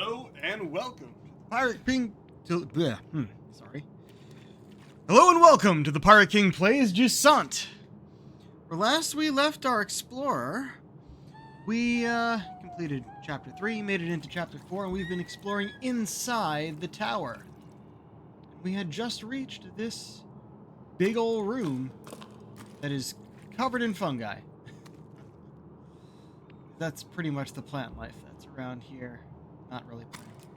Hello and welcome to the Pirate King. Sorry. Hello and welcome to the Pirate King Plays Jusant. Where last we left our explorer, we completed chapter 3, made it into chapter 4, and we've been exploring inside the tower. We had just reached this big old room that is covered in fungi. That's pretty much the plant life that's around here. Not really plants.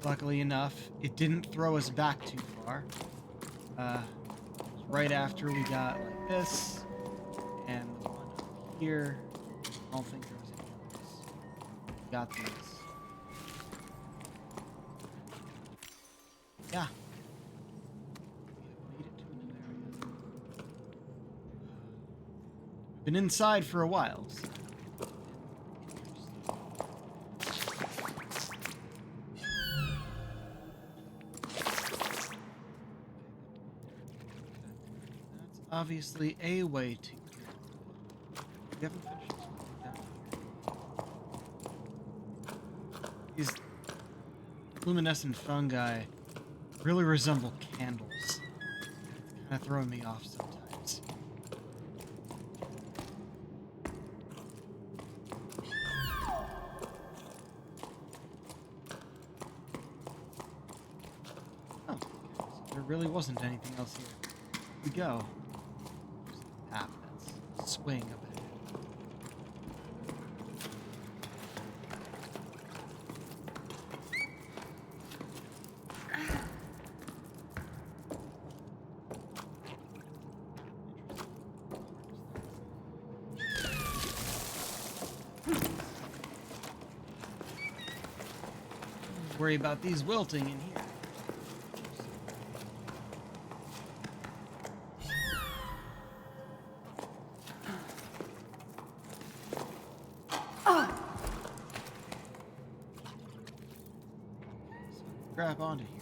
Luckily enough, it didn't throw us back too far. Right after we got like this, and the one over here. I don't think there was any others. We got these. Yeah. We have made it to another area. Been inside for a while. So. That's obviously a way to. We haven't finished this one down here. These luminescent fungi really resemble candles. It's kind of throwing me off sometimes. Oh, okay. So there really wasn't anything else here. Here we go. There's the path that's swing up ahead. Worry about these wilting in here. Grab onto here.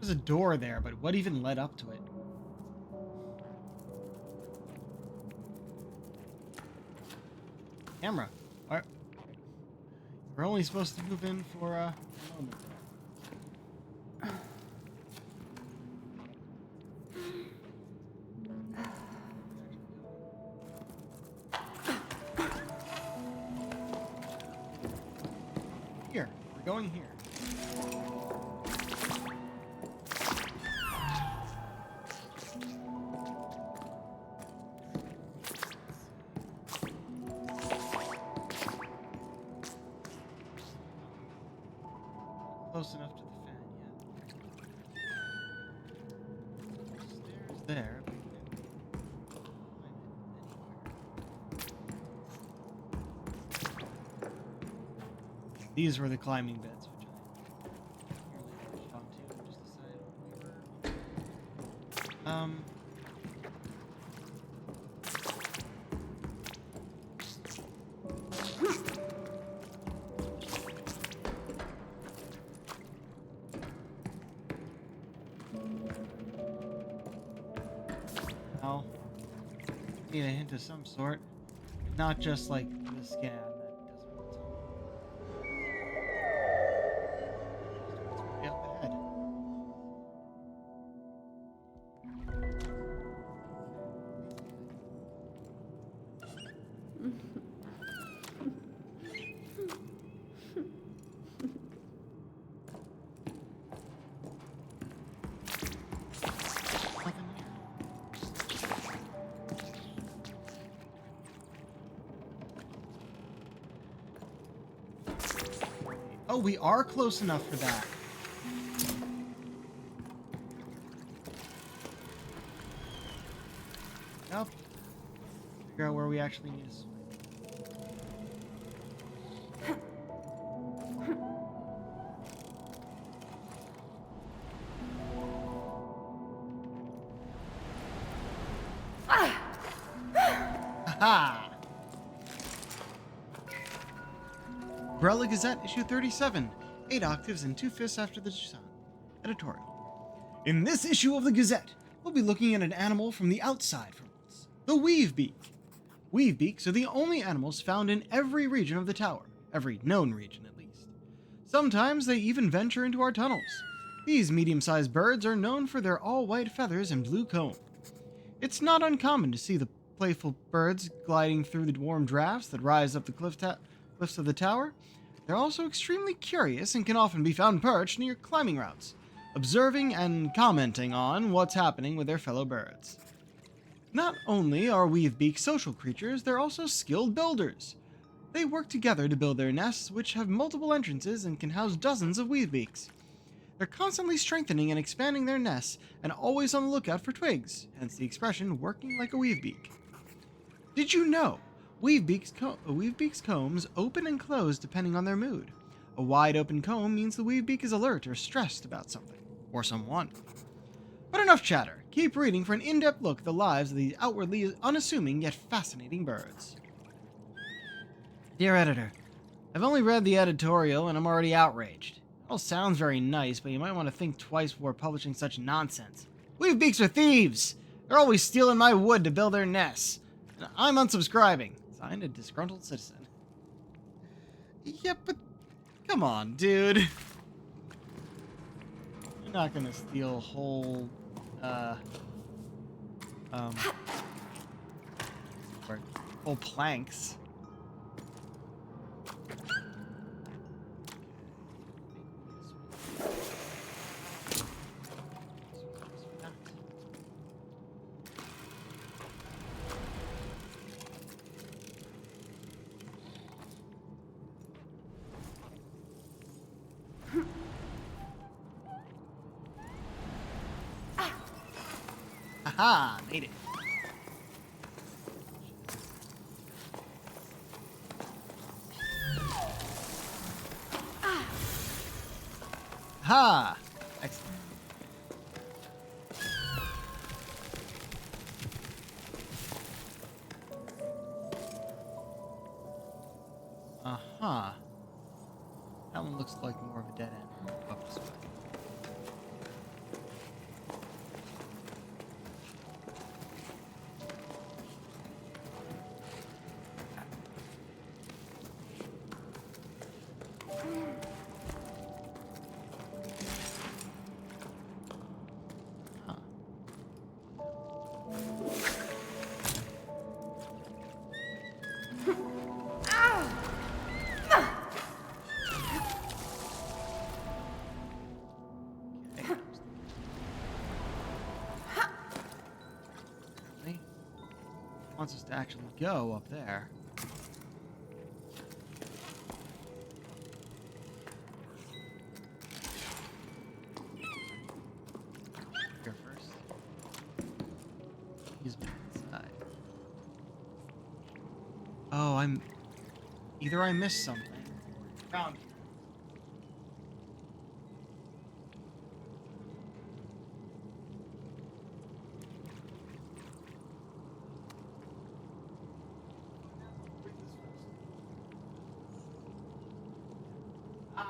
There's a door there, but what even led up to it? Camera. We're only supposed to move in for a moment. Here. We're going here. Close enough to the fan yet. Stairs there. But we can find it anywhere. These were the climbing beds, which I nearly rushed onto and just decided we were. Well, need a hint of some sort. Not just like the scan that doesn't want to. Way up ahead. Nothing here. Oh, we are close enough for that. Yep. Figure out where we actually need to swing. Haha! Umbrella Gazette, issue 37. 8 octaves and 2/5 after the Jusant. Editorial. In this issue of the Gazette, we'll be looking at an animal from the outside for once. The weavebeak. Weavebeaks are the only animals found in every region of the tower. Every known region, at least. Sometimes they even venture into our tunnels. These medium-sized birds are known for their all-white feathers and blue comb. It's not uncommon to see the playful birds gliding through the warm drafts that rise up the cliffs of the tower. They're also extremely curious and can often be found perched near climbing routes, observing and commenting on what's happening with their fellow birds. Not only are weavebeaks social creatures, they're also skilled builders. They work together to build their nests, which have multiple entrances and can house dozens of weavebeaks. They're constantly strengthening and expanding their nests and always on the lookout for twigs, hence the expression working like a weavebeak. Did you know weavebeaks' combs open and close depending on their mood? A wide open comb means the weavebeak is alert or stressed about something, or someone. But enough chatter. Keep reading for an in-depth look at the lives of these outwardly unassuming yet fascinating birds. Dear editor, I've only read the editorial and I'm already outraged. It all sounds very nice, but you might want to think twice before publishing such nonsense. Weavebeaks are thieves! They're always stealing my wood to build their nests. And I'm unsubscribing. Signed, a disgruntled citizen. Yeah, but come on, dude. You're not gonna steal whole, whole planks. Haha, made it. Ha! Excellent. Uh-huh. That one looks like more of a dead end. Up this way. Wants us to actually go up there. Here first. He's inside. Oh, either I missed something. Found here.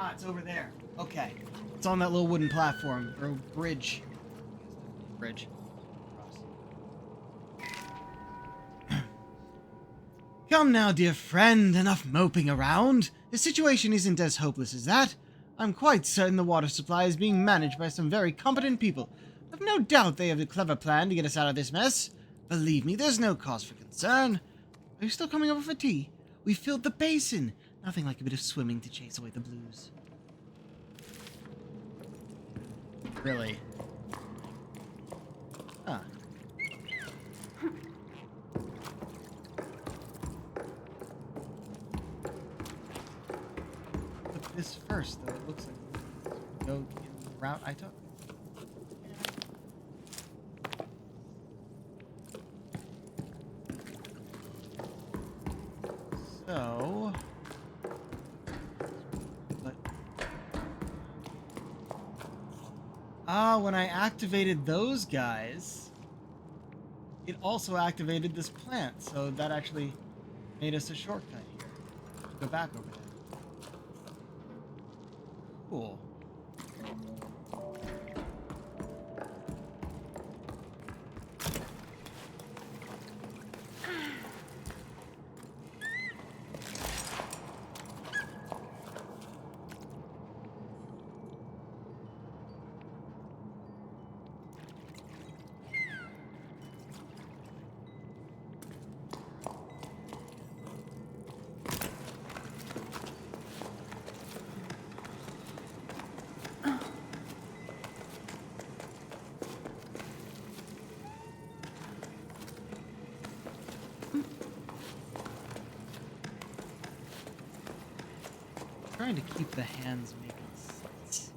Ah, it's over there. Okay. It's on that little wooden platform, or bridge. Bridge. Come now, dear friend, enough moping around. The situation isn't as hopeless as that. I'm quite certain the water supply is being managed by some very competent people. I've no doubt they have a clever plan to get us out of this mess. Believe me, there's no cause for concern. Are you still coming over for tea? We filled the basin. Nothing like a bit of swimming to chase away the blues. Really? Ah. Look at this first, though. It looks like we go in the route I took. So... when I activated those guys, it also activated this plant, so that actually made us a shortcut here. Go back over Cool. Trying to keep the hands making sense.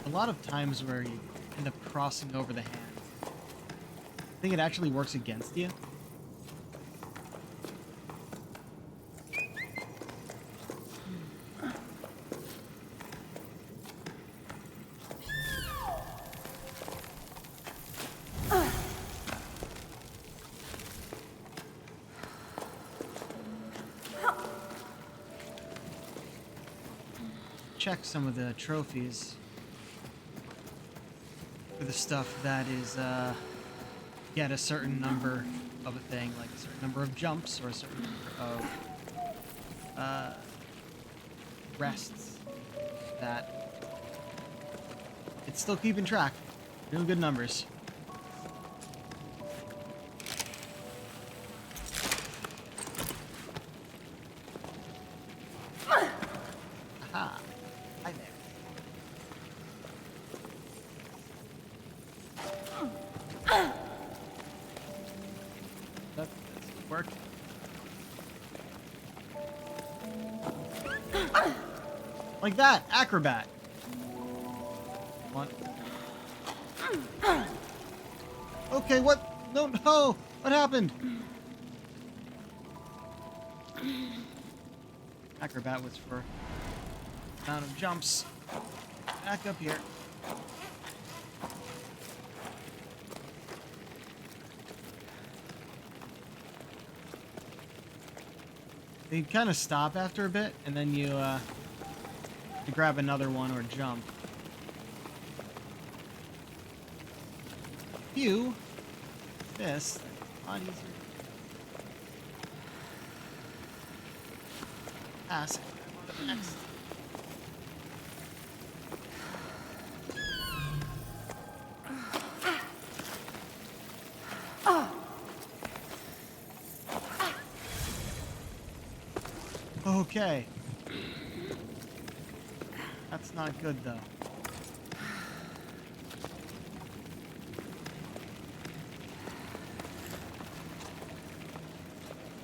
A lot of times where you end up crossing over the hands, I think it actually works against you. Check some of the trophies for the stuff that is get a certain number of a thing, like a certain number of jumps or a certain number of rests, that it's still keeping track. Doing good numbers. Aha. Hi there. That worked. Like that, acrobat. What? Okay, what? No, no! What happened? Acrobat was for amount of jumps. Back up here. They kind of stop after a bit, and then you grab another one or jump. Phew. This, a lot easier. Pass. Next. Okay. That's not good, though.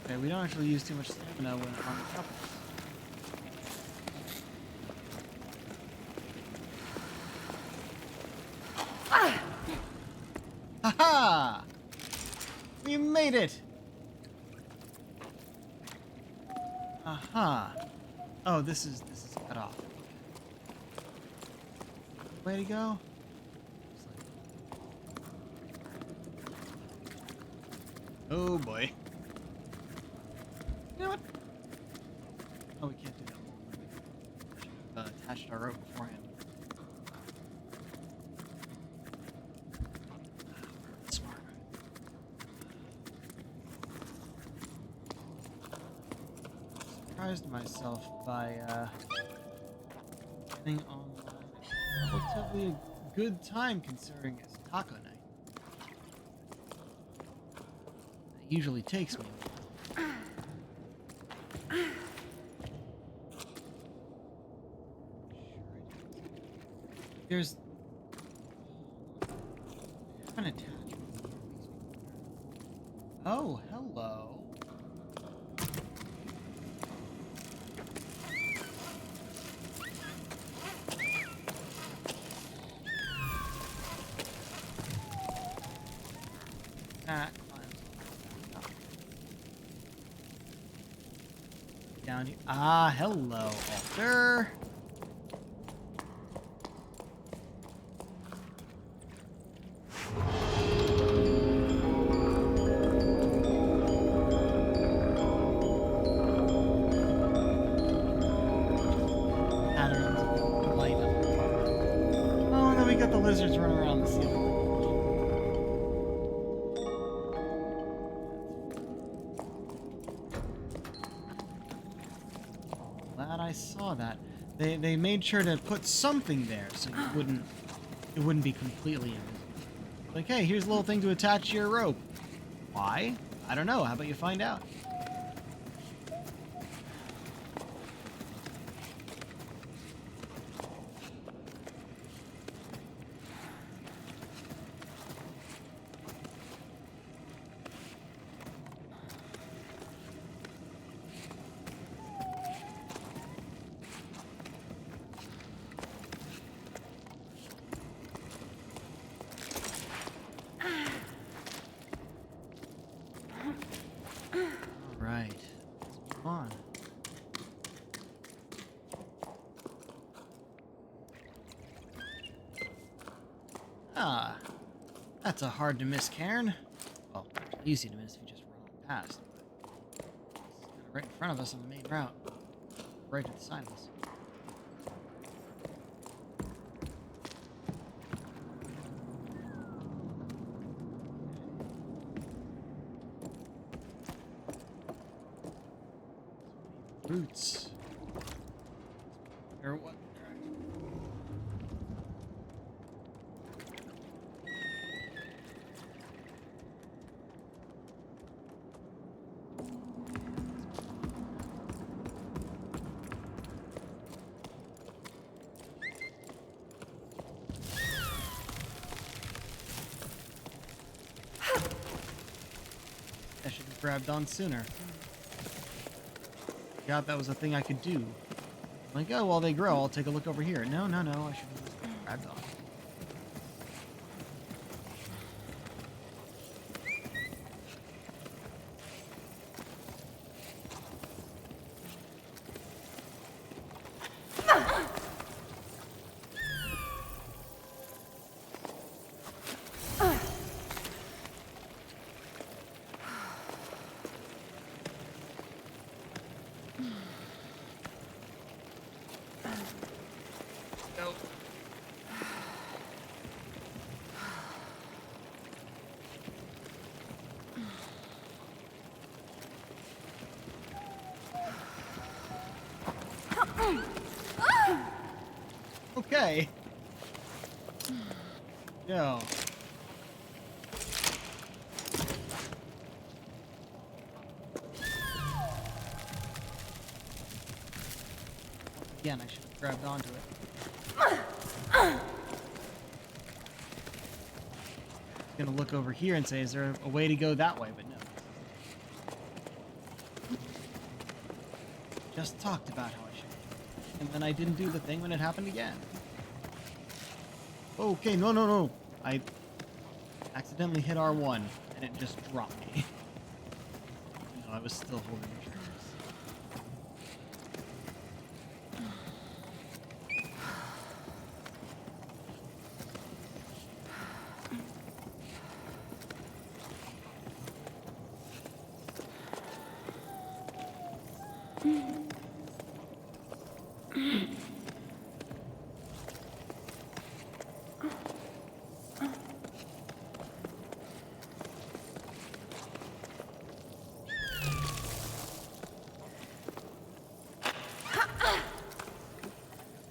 Okay, we don't actually use too much stamina when on the top of this. Haha! We made it! Aha. Oh, this is cut off. Way to go. Oh boy. You know what? Oh, we can't do that. Attached our rope beforehand. Smart. Surprised myself by getting on relatively a good time considering it's taco night. It usually takes me. There's an attachment. Oh, hello. That climbs up. Down here. Ah, hello, Alter. Patterns. lizards running around the ceiling. Glad I saw that. They made sure to put something there so it wouldn't be completely invisible. Like, hey, here's a little thing to attach to your rope. Why? I don't know. How about you find out? Right. Let's move on. Ah, that's a hard to miss cairn. Well, easy to miss if you just run on past, but it's kind of right in front of us on the main route. Right to the side of us. Roots. Or what? I should have grabbed on sooner. God, that was a thing I could do. Like, oh, while they grow, I'll take a look over here. No, no, no, I should have grabbed on. Go. Okay. Go. Again, I should have grabbed onto it. Gonna look over here and say, is there a way to go that way? But no. Just talked about how I should. And then I didn't do the thing when it happened again. Okay, no, no, no. I accidentally hit R1 and it just dropped me. No, I was still holding the triggers.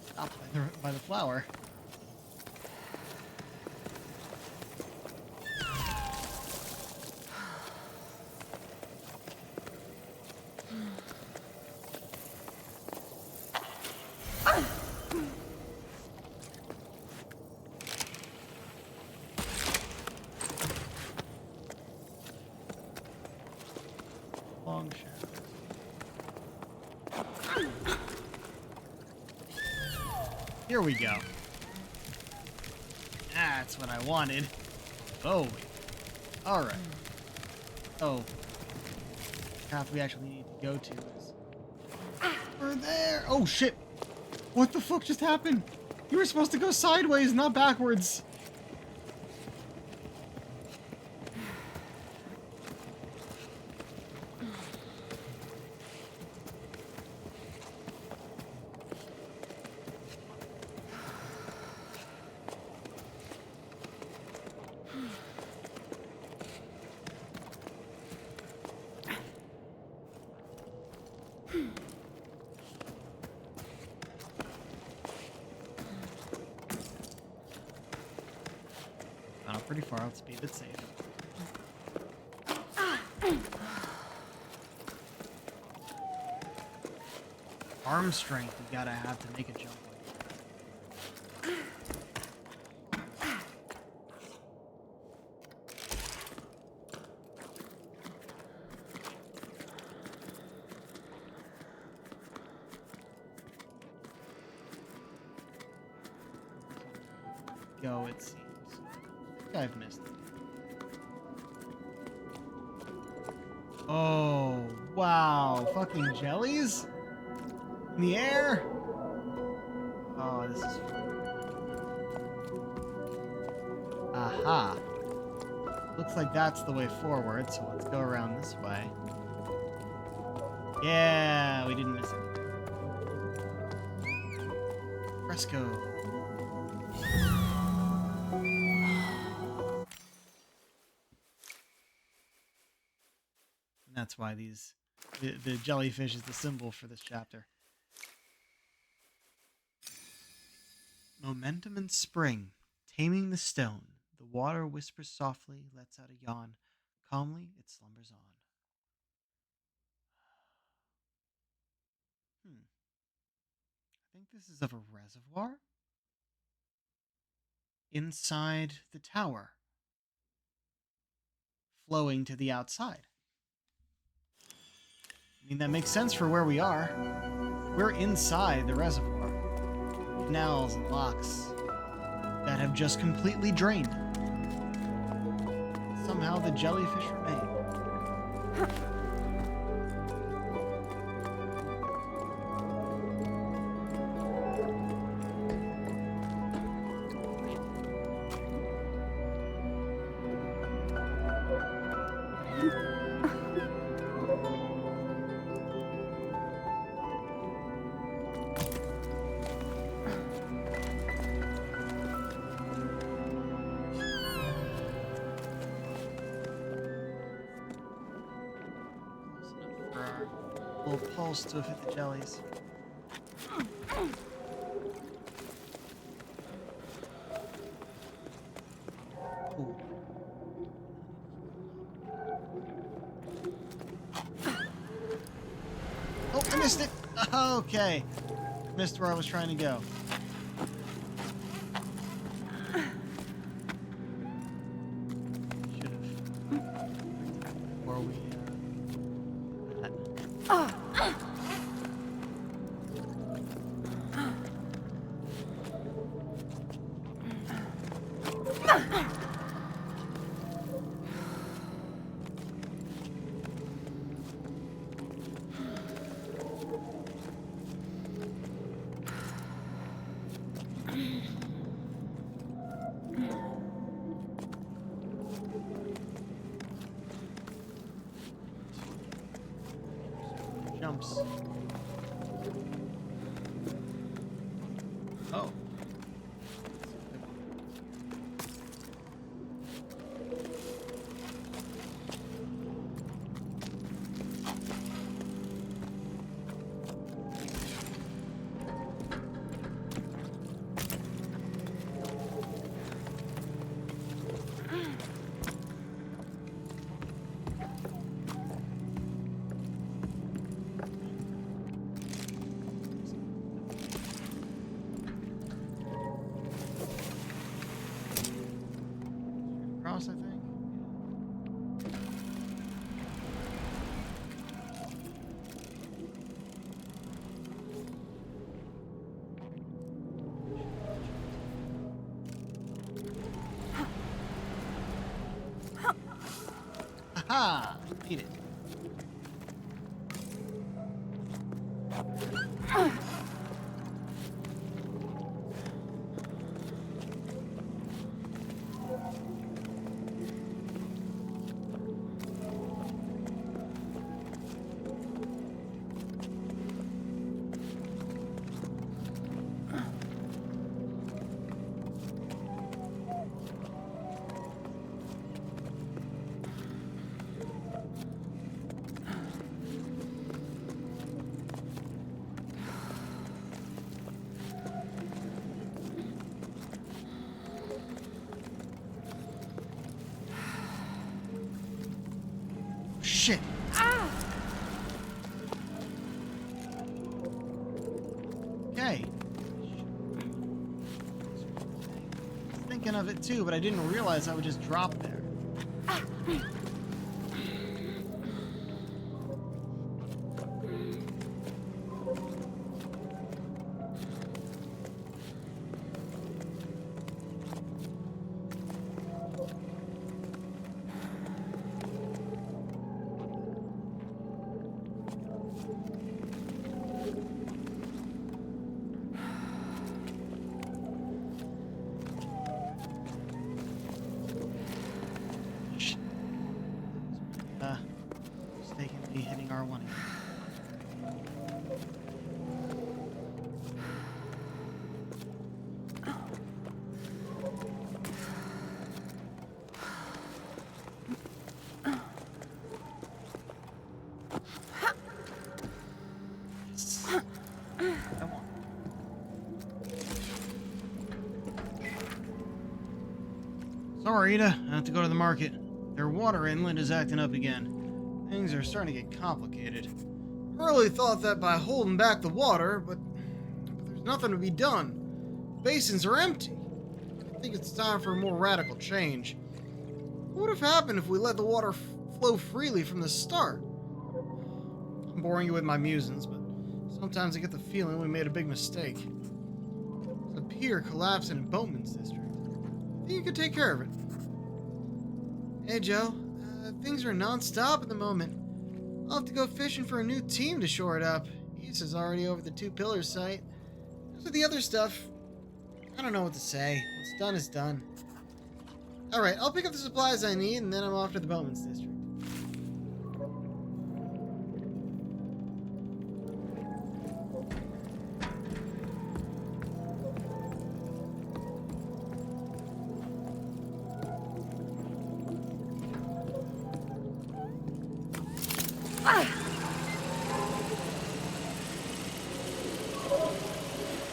Stopped by the flower. Long shadow. Here we go. That's what I wanted. Oh. Alright. Oh. The path we actually need to go to is over there. Oh shit! What the fuck just happened? You were supposed to go sideways, not backwards. Not pretty far. Let's be a bit safe. Arm strength you gotta have to make a jump like that. Go, it seems. I think I've missed it. Oh, wow. Fucking jellies? In the air? Oh, this is fun. Aha. Looks like that's the way forward, so let's go around this way. Yeah, we didn't miss it. Fresco. And that's why the jellyfish is the symbol for this chapter. Momentum and spring, taming the stone. The water whispers softly, lets out a yawn. Calmly, it slumbers on. I think this is of a reservoir inside the tower, flowing to the outside. I mean, that makes sense for where we are. We're inside the reservoir. Canals and locks that have just completely drained. Somehow the jellyfish remain. Little pulse to hit the jellies. Ooh. Oh, I missed it! Okay. Missed where I was trying to go. Should have. Before we, jumps. Oh. Cross, I think. Haha! Eat it. shit. Okay. I was thinking of it too, but I didn't realize I would just drop there. Mistakenly hitting R1 again. Come on. Sorry, Ida. I have to go to the market. Their water inlet is acting up again. Things are starting to get complicated. I really thought that by holding back the water, but there's nothing to be done. The basins are empty. I think it's time for a more radical change. What would have happened if we let the water flow freely from the start? I'm boring you with my musings, but sometimes I get the feeling we made a big mistake. The pier collapsing in Boatman's district. I think you could take care of it. Hey, Joe. Things are non-stop at the moment. I'll have to go fishing for a new team to shore it up. Issa's already over the Two Pillars site. As with the other stuff, I don't know what to say. What's done is done. Alright, I'll pick up the supplies I need, and then I'm off to the Boatman's district.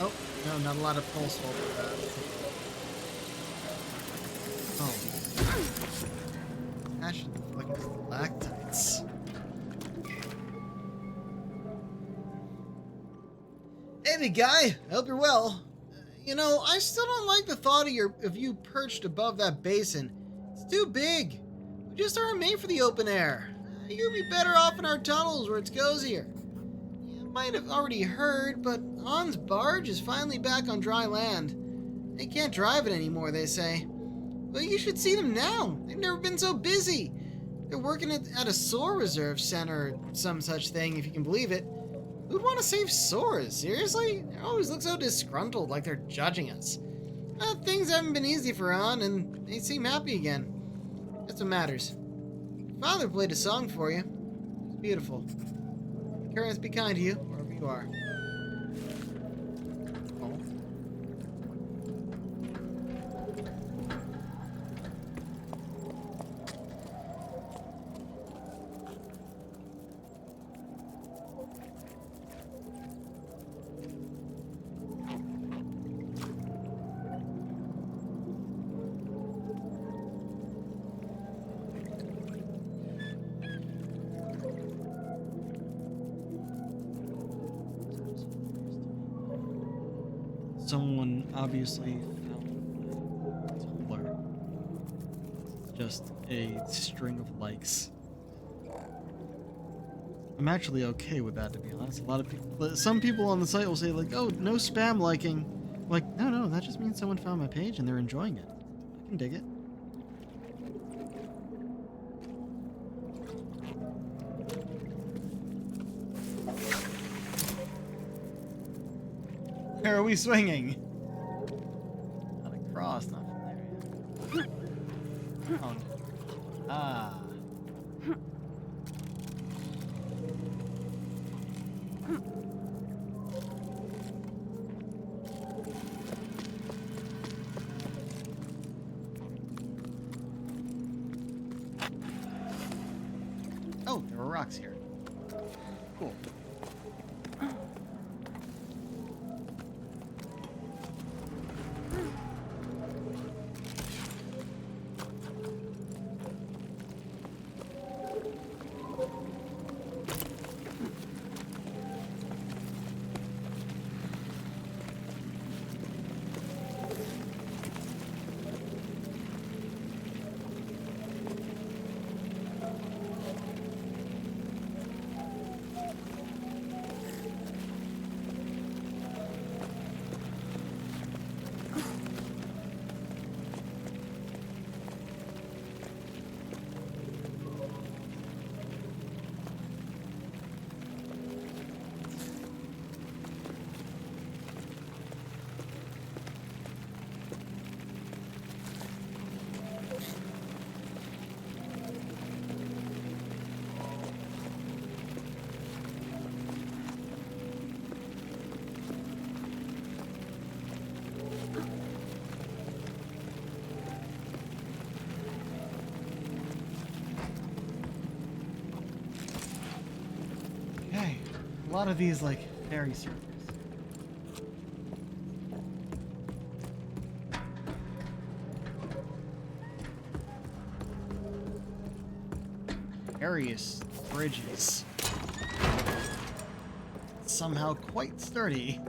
Oh, no, not a lot of pulse hold with that. Oh. Passion like stalactites. Hey, big guy. I hope you're well. You know, I still don't like the thought of you perched above that basin. It's too big. We just aren't made for the open air. You'd be better off in our tunnels where it's cozier. You might have already heard, but Han's barge is finally back on dry land. They can't drive it anymore, they say. Well, you should see them now. They've never been so busy. They're working at a Sore Reserve Center or some such thing, if you can believe it. Who'd want to save Sores? Seriously? They always look so disgruntled, like they're judging us. Things haven't been easy for Han, and they seem happy again. That's what matters. Father played a song for you. It was beautiful. Currents be kind to you, wherever you are. Someone obviously found Tumblr. It's just a string of likes. I'm actually okay with that, to be honest. A lot of people, some people on the site will say like, "Oh, no spam liking." Like, no, that just means someone found my page and they're enjoying it. I can dig it. Where are we swinging? Not across, not from there yet. Oh, no. Ah. Oh, there were rocks here. Cool. A lot of these, like, fairy circles. Various bridges. Somehow quite sturdy.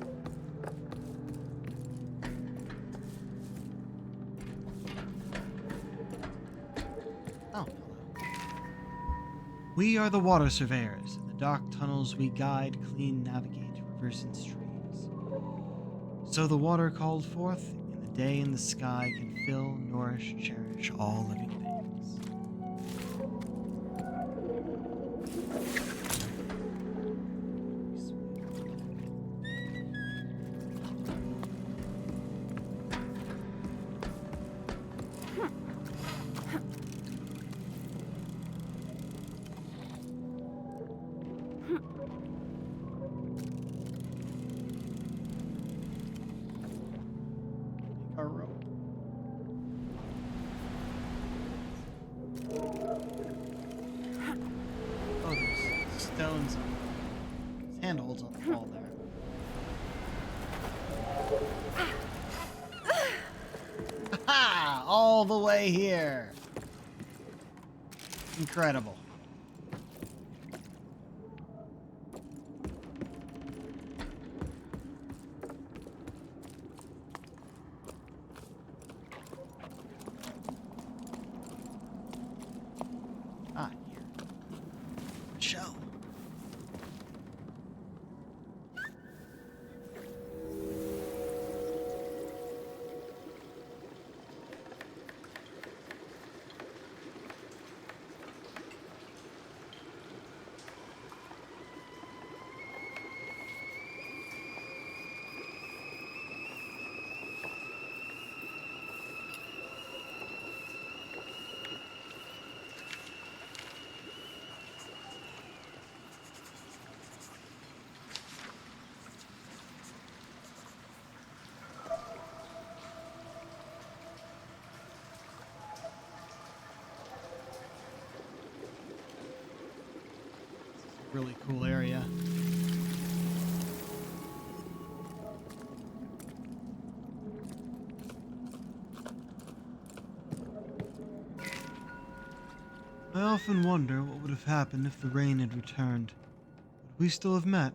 Oh, hello. We are the water surveyors. In the dark tunnels we guide, clean, navigate rivers and streams. So the water called forth in the day in the sky can fill, nourish, cherish all living things. Our rope. Oh, there's stones on there's handholds on the wall there. Ha! All the way here. Incredible. Ah, here. Shell. Really cool area. I often wonder what would have happened if the rain had returned. Would we still have met?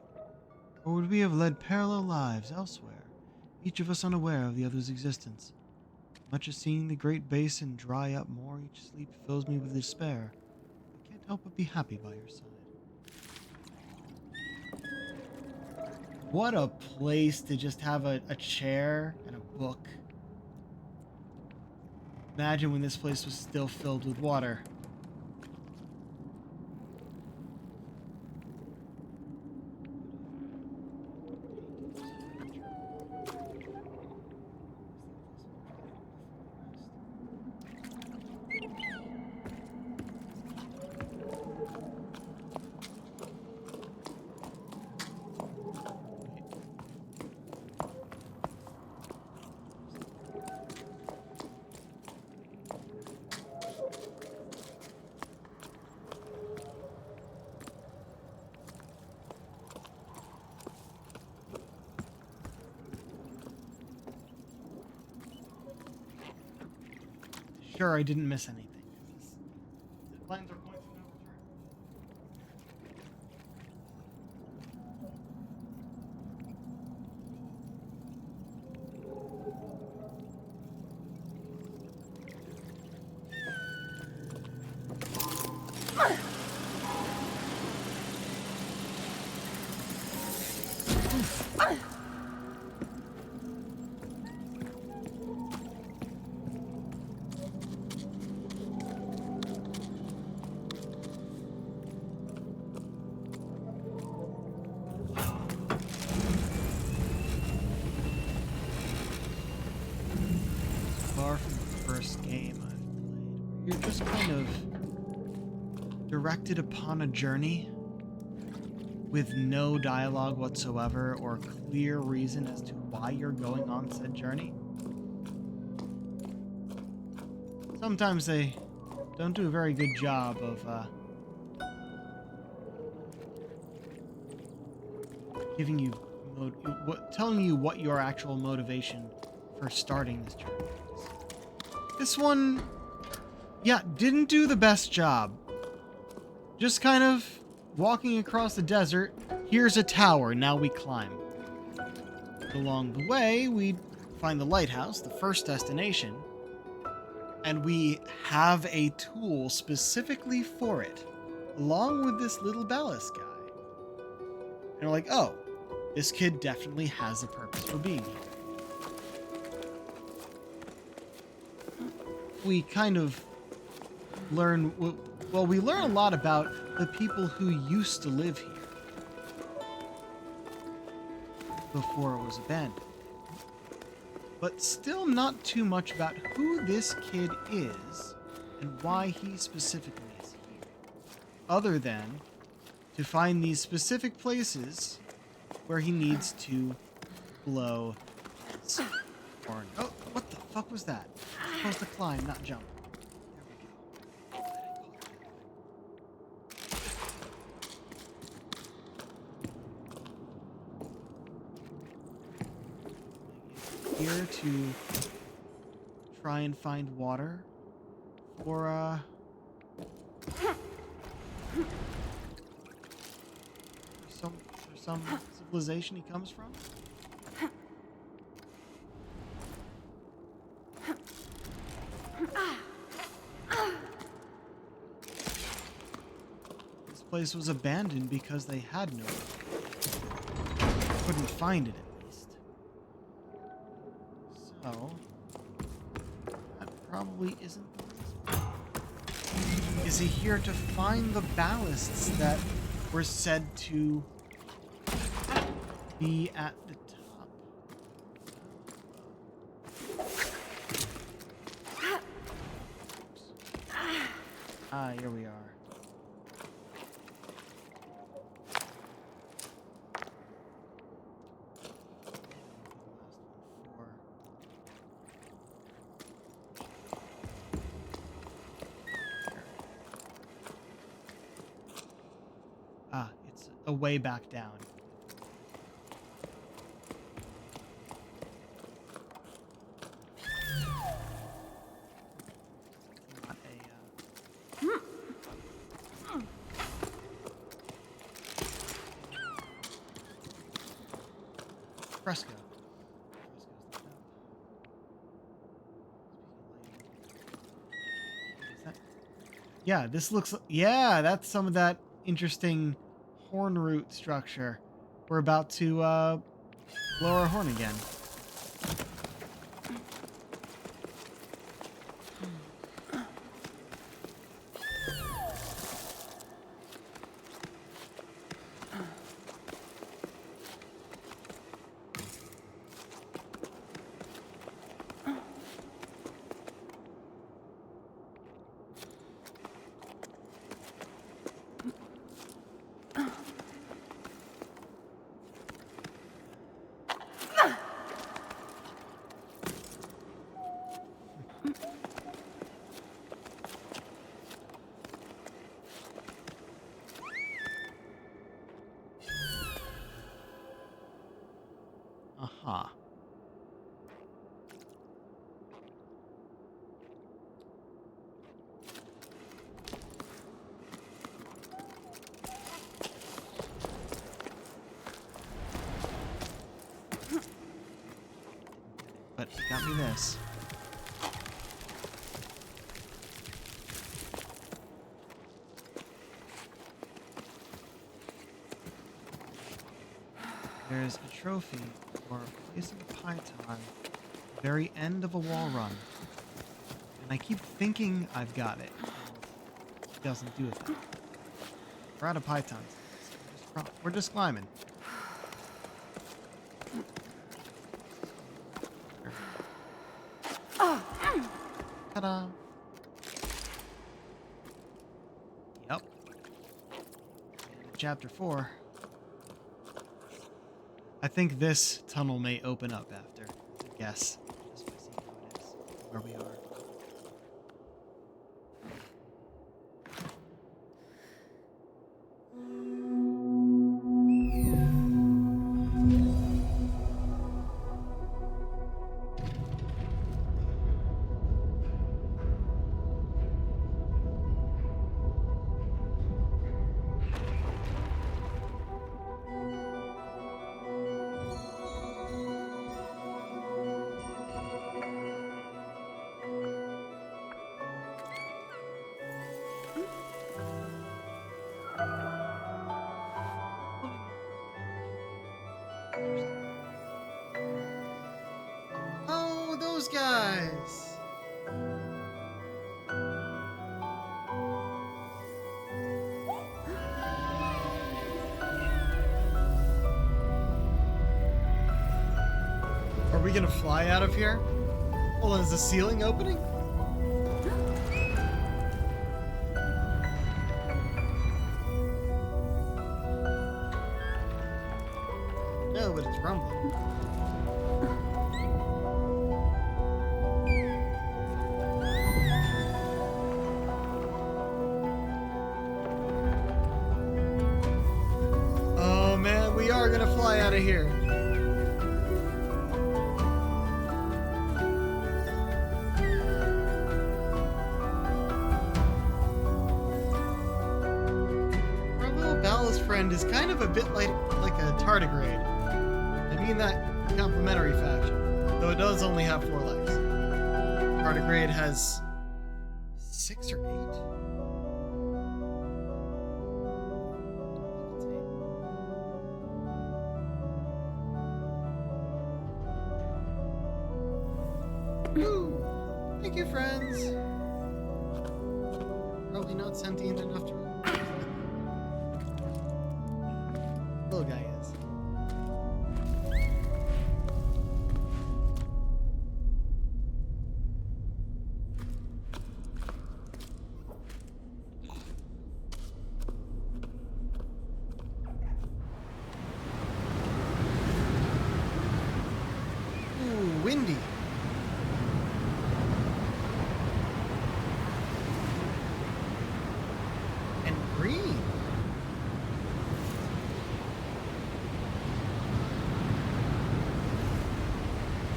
Or would we have led parallel lives elsewhere, each of us unaware of the other's existence? Much as seeing the great basin dry up more each sleep fills me with despair, I can't help but be happy by your side. What a place to just have a chair and a book. Imagine when this place was still filled with water. Sure, I didn't miss anything. The plans are pointing no return. Far from the first game I've played, where you're just kind of directed upon a journey with no dialogue whatsoever or clear reason as to why you're going on said journey. Sometimes they don't do a very good job of giving you telling you what your actual motivation for starting this journey is. This one, yeah, didn't do the best job. Just kind of walking across the desert. Here's a tower, now we climb. Along the way, we find the lighthouse, the first destination, and we have a tool specifically for it, along with this little ballast guy. And we're like, oh, this kid definitely has a purpose for being here. We kind of learn, well, we learn a lot about the people who used to live here before it was abandoned. But still not too much about who this kid is and why he specifically is here. Other than to find these specific places where he needs to blow his horn. Oh, what the fuck was that? I'm supposed to climb, not jump. There we go. Here to try and find water for some civilization he comes from. This place was abandoned because they had no water. Couldn't find it at least. So that probably isn't the reason. Is he here to find the ballasts that were said to be at the top? Ah, here we are. Ah, it's a way back down. Fresco. Yeah, this looks... Yeah, that's some of that interesting horn root structure. We're about to blow our horn again. Aha. But it got me this. There's a trophy for placing a python at the very end of a wall run. And I keep thinking I've got it. It doesn't do it. We're out of pythons. We're just climbing. Ta-da! Yep. Chapter 4. I think this tunnel may open up after. I guess. Just by seeing how it is. Where we are. gonna fly out of here? Hold on, is the ceiling opening? No, but it's rumbling. Oh man, we are gonna fly out of here. Our little ballast friend is kind of a bit like a tardigrade. I mean that complimentary fashion, though it does only have 4 legs. Tardigrade has 6 or 8. Woo! Thank you, friends. Probably not sentient enough to. Little guy is. Ooh, windy. And green.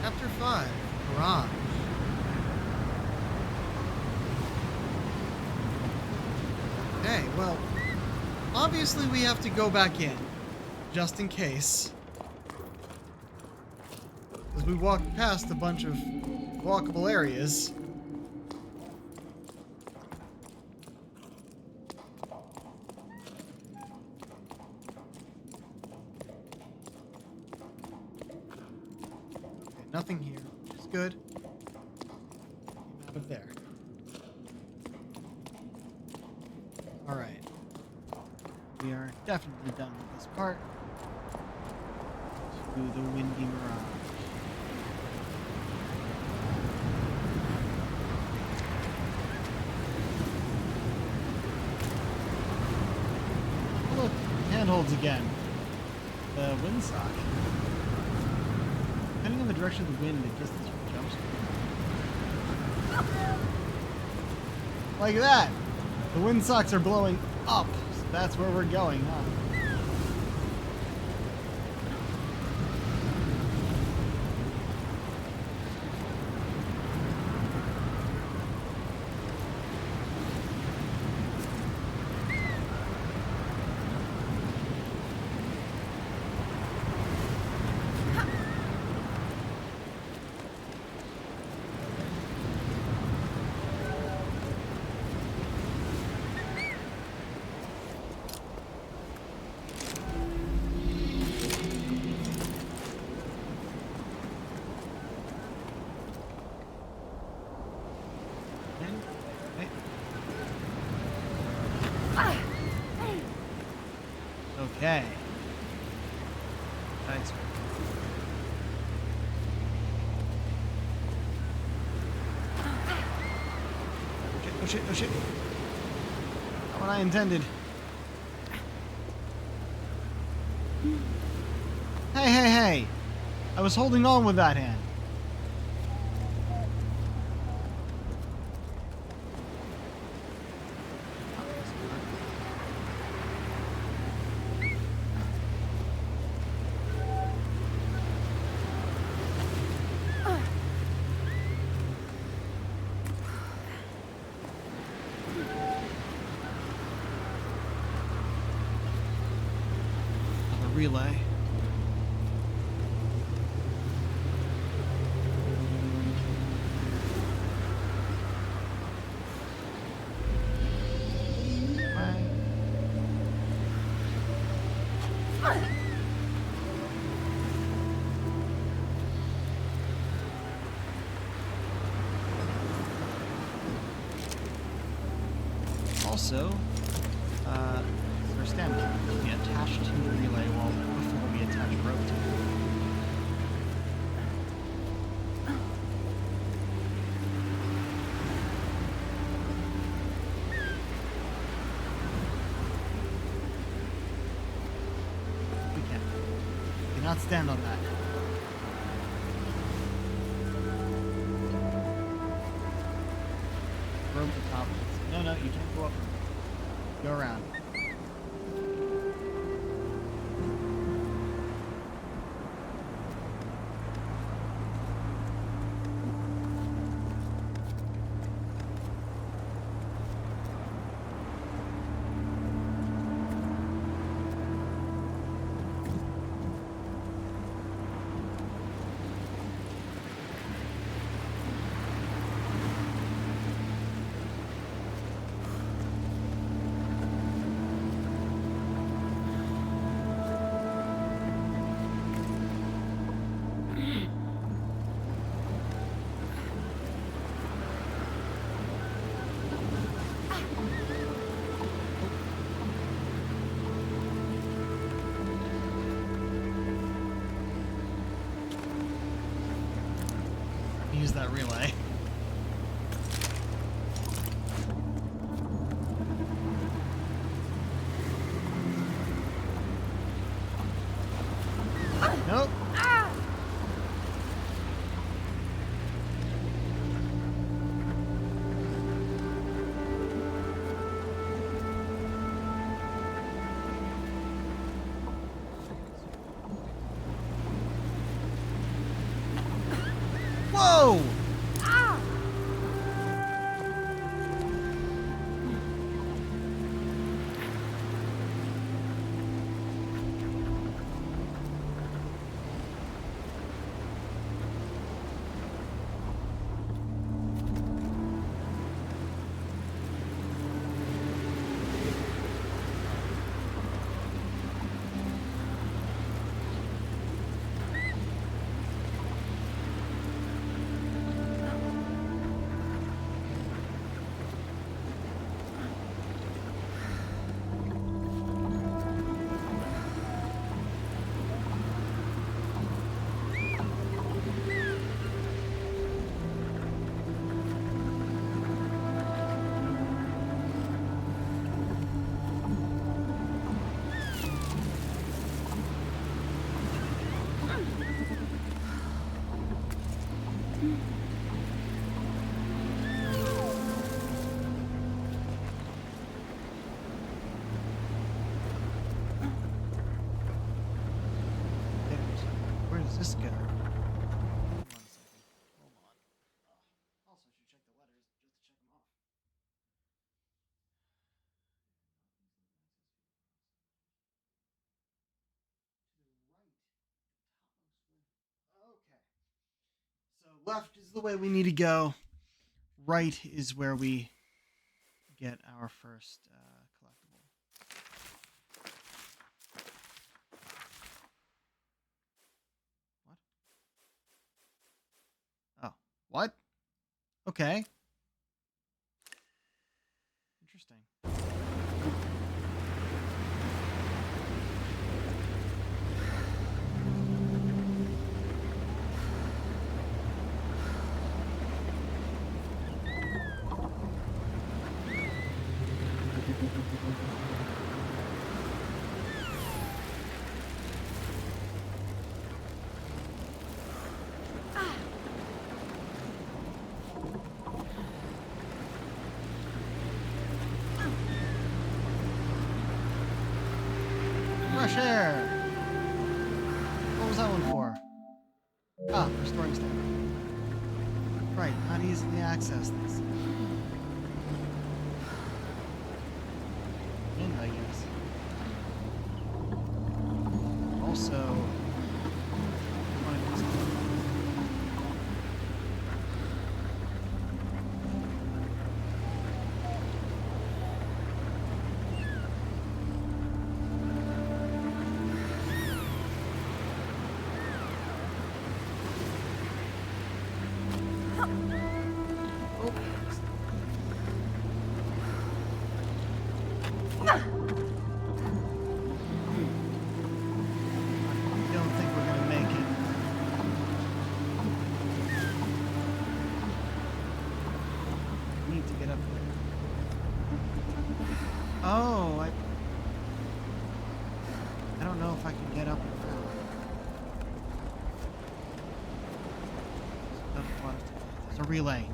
Chapter 5, Garage. Okay, well, obviously we have to go back in, just in case. Because we walked past a bunch of walkable areas. Okay, nothing here, which is good. Came out of there. Alright. We are definitely done with this part. To the windy mirage. Oh, look, handholds again. The windsock. Depending on the direction of the wind, the distance from jumps. Like that! The windsocks are blowing up, so that's where we're going, huh? Okay. Nice. Oh shit, oh shit. Not what I intended. Hey, hey, hey. I was holding on with that hand. Relay. Also, for stamina, will be attached to the relay while before we attach rope to it. not stand on that. Broke the top. No, no, you can't go up. Go around. Use that relay. Nope. Whoa! Where does this go? Hold on a second. Hold on. Also, I should check the letters just to check them off. To the right, topmost window. Okay. So left is the way we need to go. Right is where we get our first collectible. What? Oh, what? Okay. Interesting. Fresh air. What was that one for? Ah, restoring stuff. Right, not easily access this. And I guess. Also, one of these. Oh, I don't know if I can get up and down. There's a relay.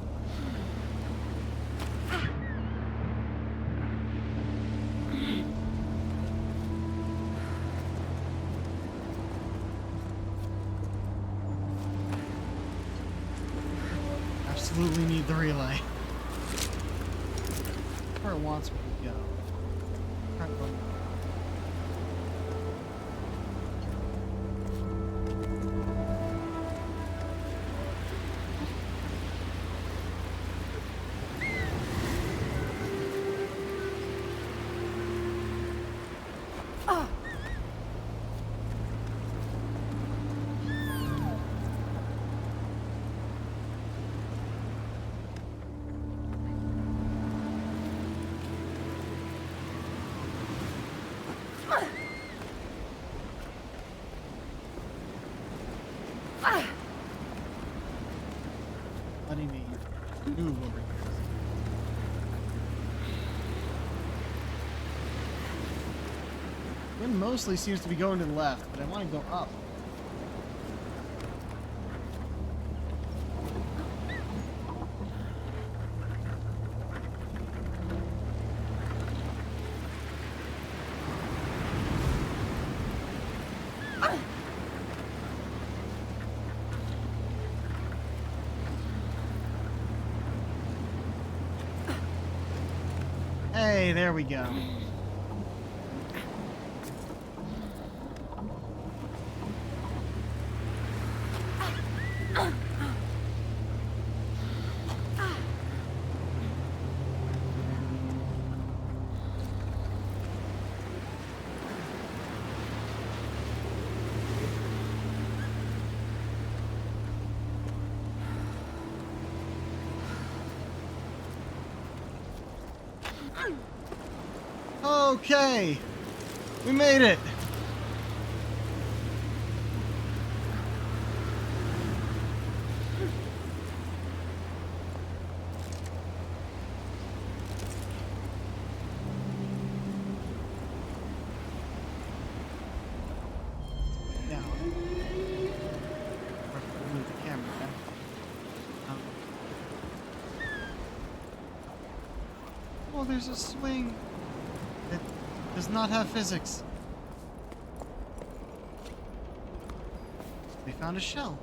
Absolutely need the relay. Where it wants me to go. Letting me move over here. Wind mostly seems to be going to the left, but I want to go up. Hey, there we go. Okay, we made it. Now, of course, we'll move the camera back. Oh, there's a swing. It does not have physics. We found a shell.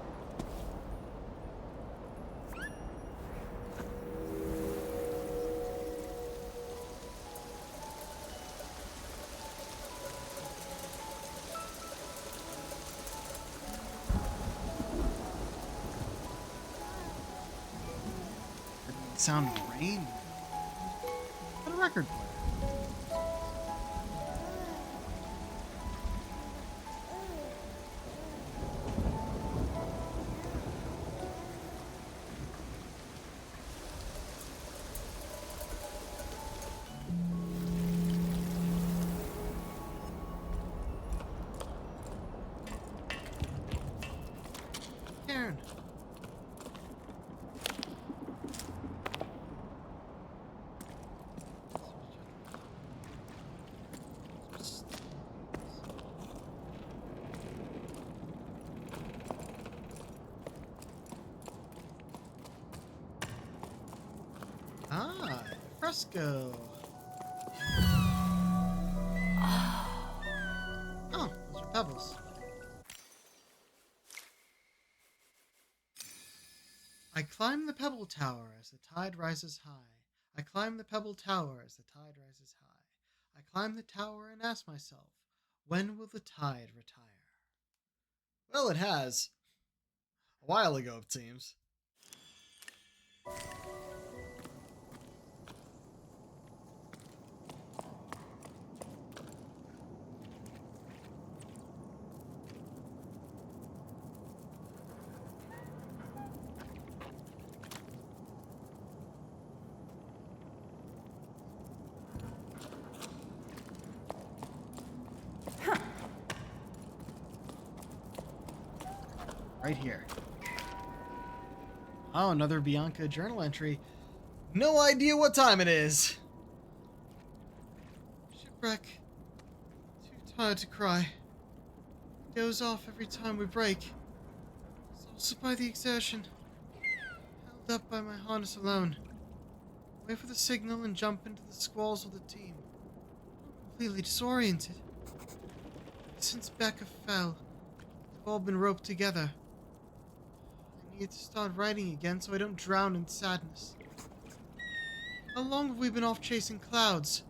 Sound of rain. What a record player. Karen. Ah, fresco. Oh, those are pebbles. I climb the pebble tower as the tide rises high. I climb the pebble tower as the tide rises high. I climb the tower and ask myself, when will the tide retire? Well, it has. A while ago, it seems. Right here. Oh, another Bianca journal entry. No idea what time it is. Shipwreck. Too tired to cry. It goes off every time we break. Exhausted by the exertion. Pulled up by my harness alone. Wait for the signal and jump into the squalls with the team. I'm completely disoriented. Since Becca fell, we've all been roped together. I need to start writing again so I don't drown in sadness. How long have we been off chasing clouds?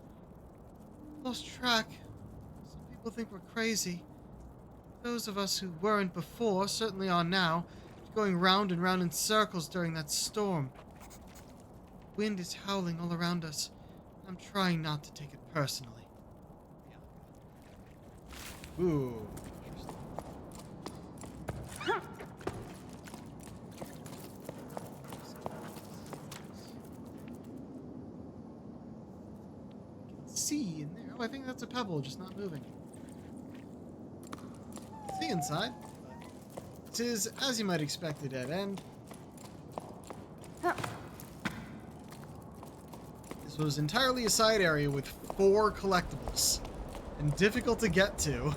Lost track. Some people think we're crazy. Those of us who weren't before certainly are now, going round and round in circles during that storm. Wind is howling all around us. I'm trying not to take it personally. Ooh. See in there. Oh, I think that's a pebble, just not moving. See inside. This is, as you might expect, a dead end. This was entirely a side area with 4 collectibles, and difficult to get to.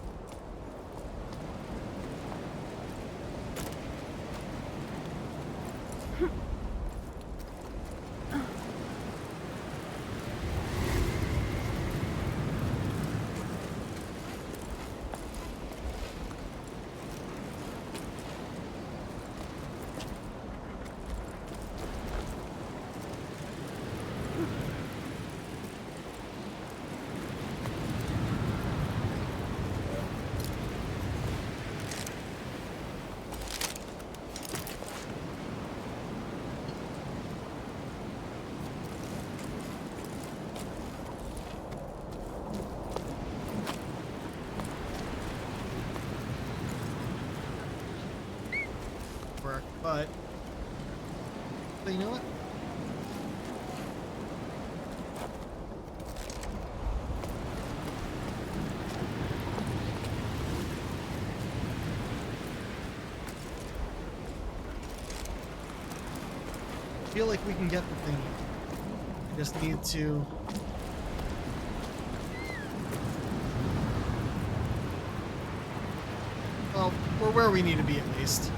But you know what? I feel like we can get the thing. I just need to. Well, we're where we need to be at least.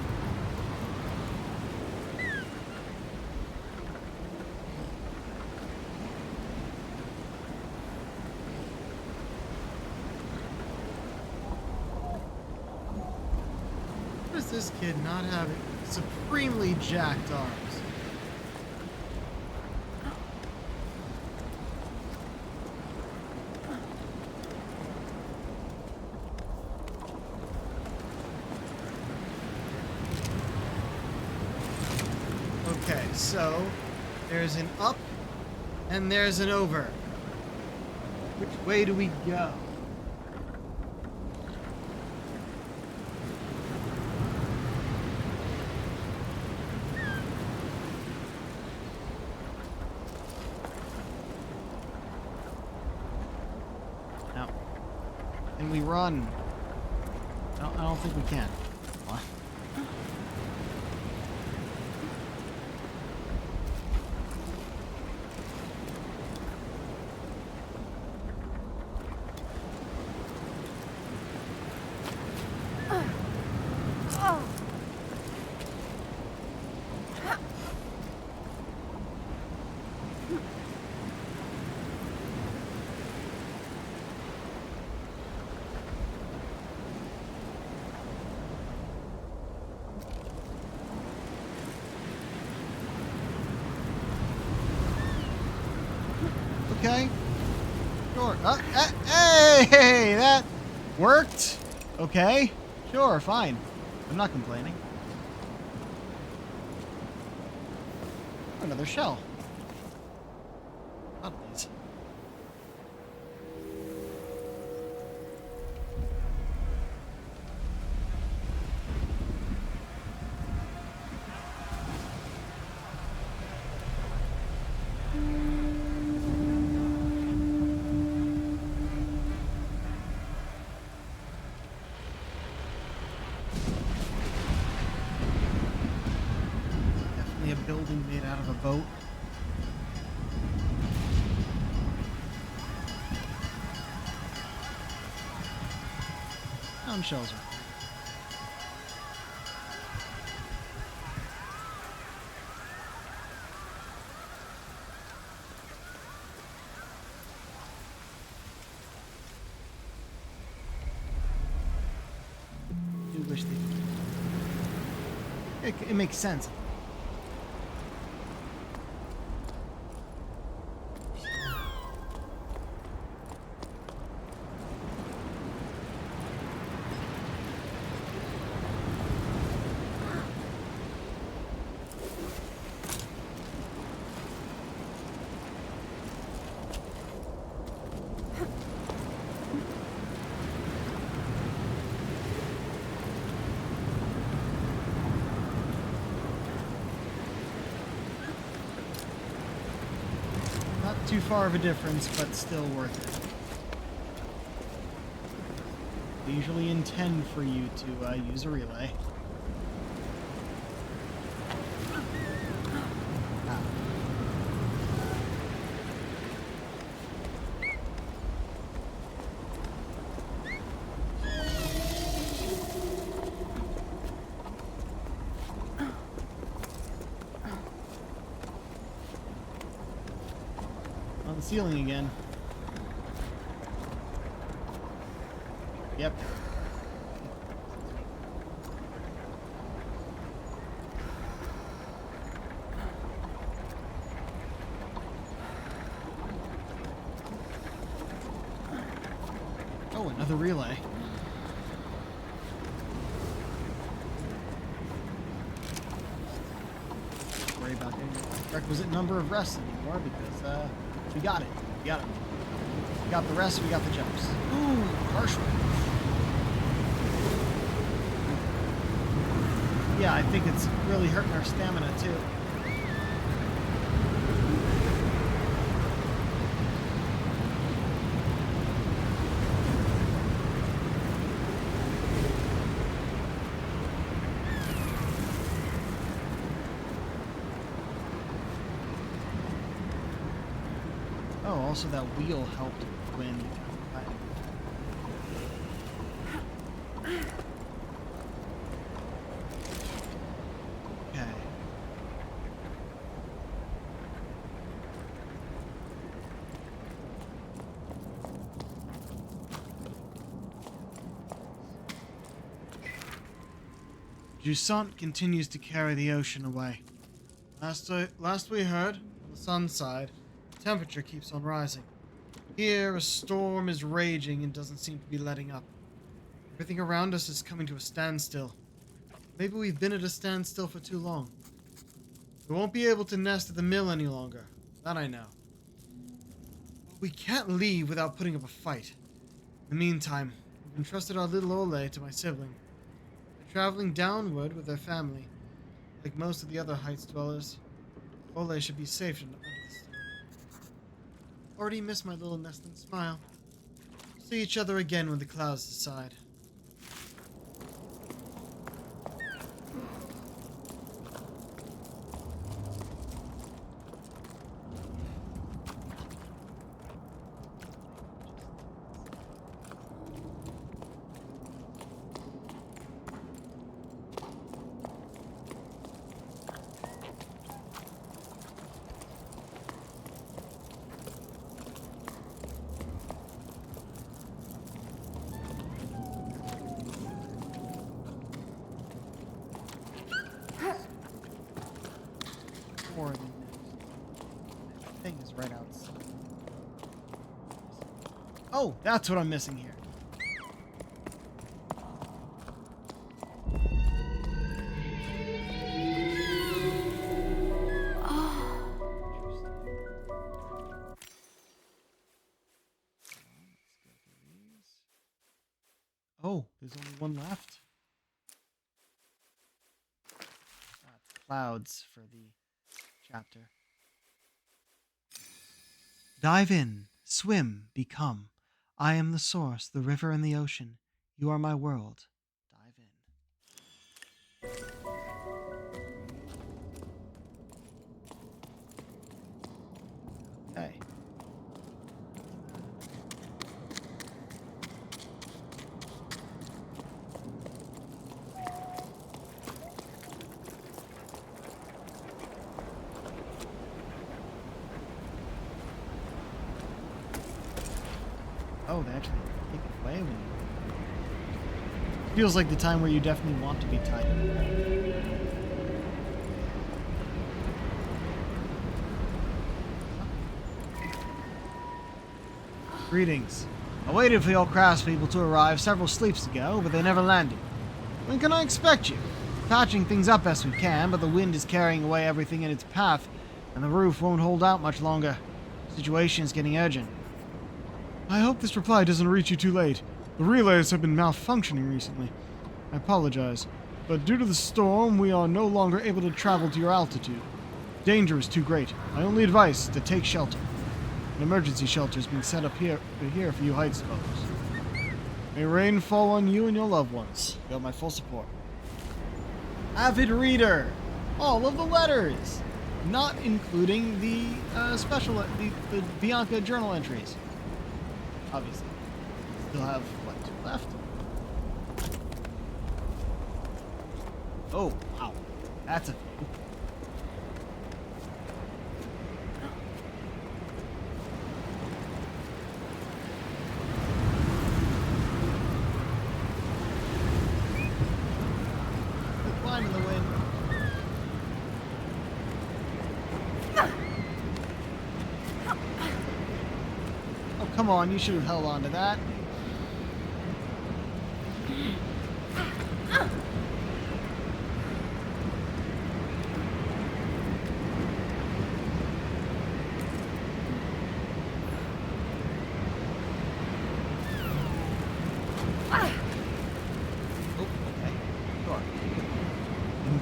This kid not having supremely jacked arms. Okay, so there's an up and there's an over. Which way do we go? Can we run? I don't think we can. What? Okay. Sure. Hey, that worked. Okay. Sure, fine. I'm not complaining. Another shell. Not these. A building made out of a boat. Shells are. wish they... It makes sense. Too far of a difference, but still worth it. We usually intend for you to use a relay. The ceiling again. Yep. Oh, another relay. Don't worry about getting the requisite number of rests anymore because we got it. We got it. We got the rest. We got the jumps. Ooh, harsh one. Yeah, I think it's really hurting our stamina too. Oh, also that wheel helped with wind. Okay. Jusant continues to carry the ocean away. Last we heard, on the sun's side, the temperature keeps on rising. Here, a storm is raging and doesn't seem to be letting up. Everything around us is coming to a standstill. Maybe we've been at a standstill for too long. We won't be able to nest at the mill any longer. That I know. We can't leave without putting up a fight. In the meantime, we've entrusted our little Ole to my sibling. They're traveling downward with their family. Like most of the other Heights dwellers, Ole should be safe under the storm. Already miss my little nestling smile. See each other again when the clouds subside. More than that thing is right outside. Oh, that's what I'm missing here. Oh, there's only one left. That's clouds for the chapter. Dive in, swim, become. I am the source, the river and the ocean. You are my world. Dive in. Okay. Oh, they actually take it away when you... Feels like the time where you definitely want to be tied. Greetings. I waited for your craftspeople to arrive several sleeps ago, but they never landed. When can I expect you? Patching things up best we can, but the wind is carrying away everything in its path, and the roof won't hold out much longer. The situation is getting urgent. I hope this reply doesn't reach you too late. The relays have been malfunctioning recently. I apologize, but due to the storm, we are no longer able to travel to your altitude. Danger is too great. My only advice is to take shelter. An emergency shelter is being set up here for you heights dwellers. May rain fall on you and your loved ones. You have my full support. Avid reader! All of the letters! Not including the the Bianca journal entries. Obviously. Still have, what, 2 left? Oh, wow. That's a few. In the wind. Oh, come on, you should have held on to that.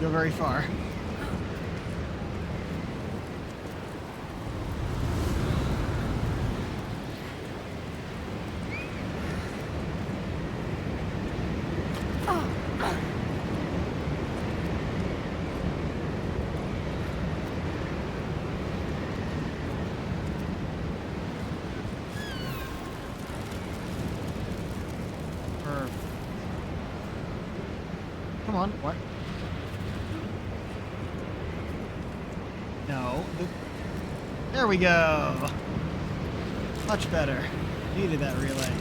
Go very far. Come on, what? No. There we go. Much better. Needed that relay.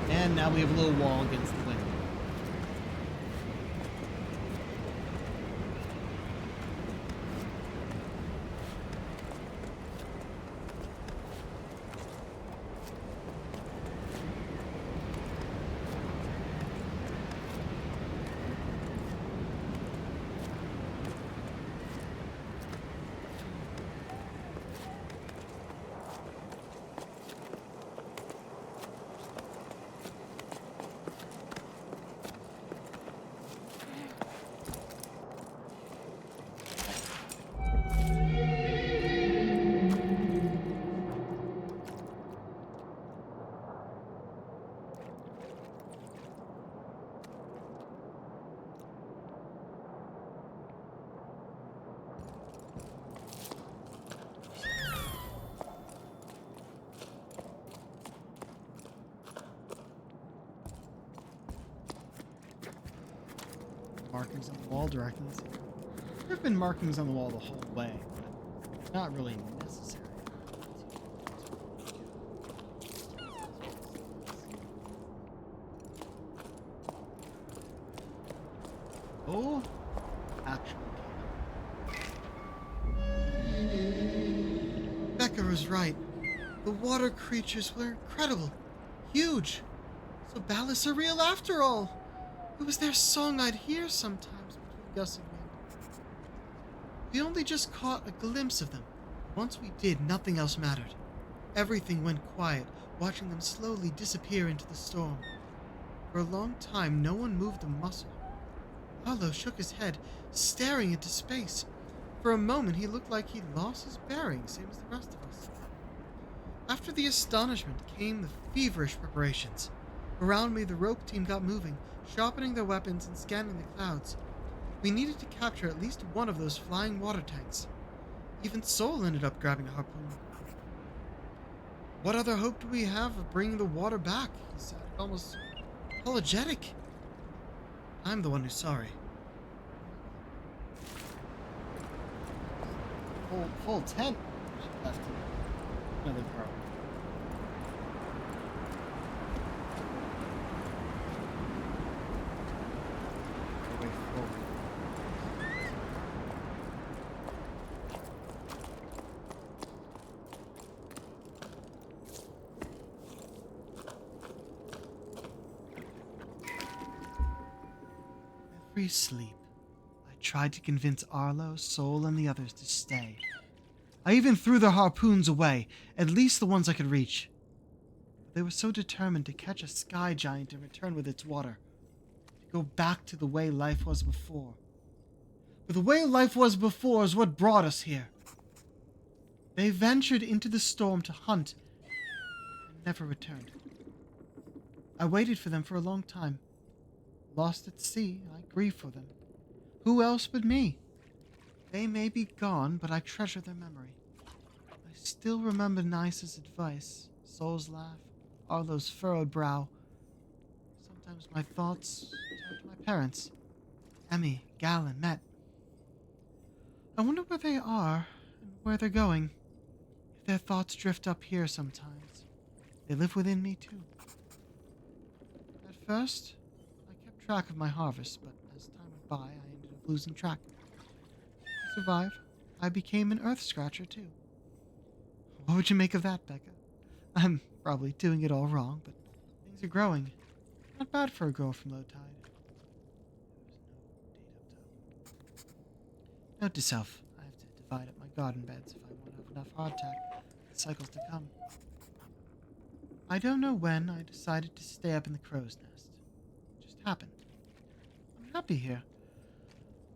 And now we have a little wall against the wind. Markings on the wall directing us. There have been markings on the wall the whole way, but not really necessary. Oh, actually. Becca was right. The water creatures were incredible. Huge. So ballasts are real after all. It was their song I'd hear sometimes between gusts of wind. We only just caught a glimpse of them. Once we did, nothing else mattered. Everything went quiet, watching them slowly disappear into the storm. For a long time, no one moved a muscle. Harlow shook his head, staring into space. For a moment, he looked like he'd lost his bearings, same as the rest of us. After the astonishment came the feverish preparations. Around me, the rope team got moving, sharpening their weapons and scanning the clouds. We needed to capture at least one of those flying water tanks. Even Soul ended up grabbing a harpoon. What other hope do we have of bringing the water back? He sounded almost apologetic. I'm the one who's sorry. Full tent left. Another problem. every sleep, I tried to convince Arlo, Sol, and the others to stay. I even threw their harpoons away, at least the ones I could reach. But they were so determined to catch a sky giant and return with its water, to go back to the way life was before. But the way life was before is what brought us here. They ventured into the storm to hunt and never returned. I waited for them for a long time. Lost at sea, I grieve for them. Who else but me? They may be gone, but I treasure their memory. I still remember Nice's advice, Sol's laugh, Arlo's furrowed brow. Sometimes my thoughts turn to my parents, Emmy, Gal, and Met. I wonder where they are and where they're going. If their thoughts drift up here sometimes, they live within me too. At first, I kept track of my harvest, but as time went by, I ended up losing track. To survive, I became an earth scratcher too. What would you make of that, Becca? I'm probably doing it all wrong, but things are growing. Not bad for a girl from low tide. Note to self, I have to divide up my garden beds if I want to have enough hardtack for the cycles to come. I don't know when I decided to stay up in the crow's nest. It just happened. I'm happy here.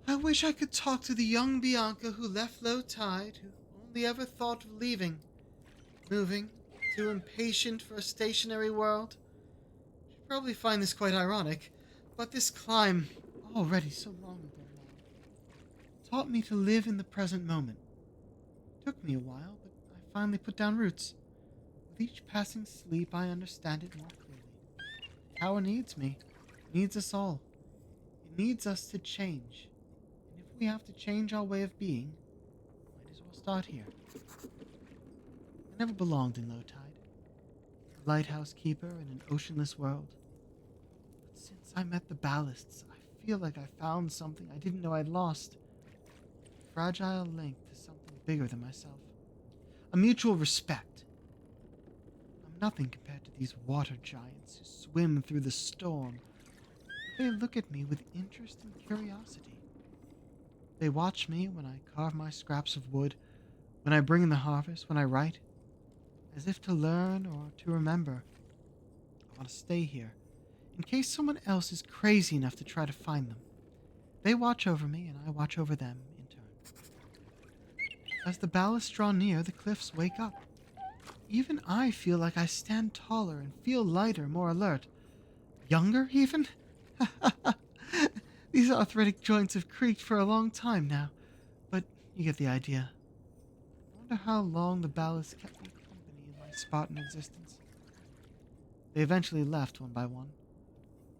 I wish I could talk to the young Bianca who left low tide, who only ever thought of leaving. Moving, too impatient for a stationary world. She'd probably find this quite ironic, but this climb, already so long ago now, taught me to live in the present moment. It took me a while, but I finally put down roots. With each passing sleep, I understand it more clearly. Tower needs me, needs us all. It needs us to change. And if we have to change our way of being, might as well start here. I never belonged in low tide. A lighthouse keeper in an oceanless world. But since I met the ballasts, I feel like I found something I didn't know I'd lost. A fragile link to something bigger than myself. A mutual respect. I'm nothing compared to these water giants who swim through the storm. But they look at me with interest and curiosity. They watch me when I carve my scraps of wood, when I bring in the harvest, when I write. As if to learn or to remember. I want to stay here, in case someone else is crazy enough to try to find them. They watch over me, and I watch over them in turn. As the ballasts draw near, the cliffs wake up. Even I feel like I stand taller and feel lighter, more alert. Younger, even? These arthritic joints have creaked for a long time now, but you get the idea. I wonder how long the ballasts kept me company in my Spartan existence. They eventually left one by one.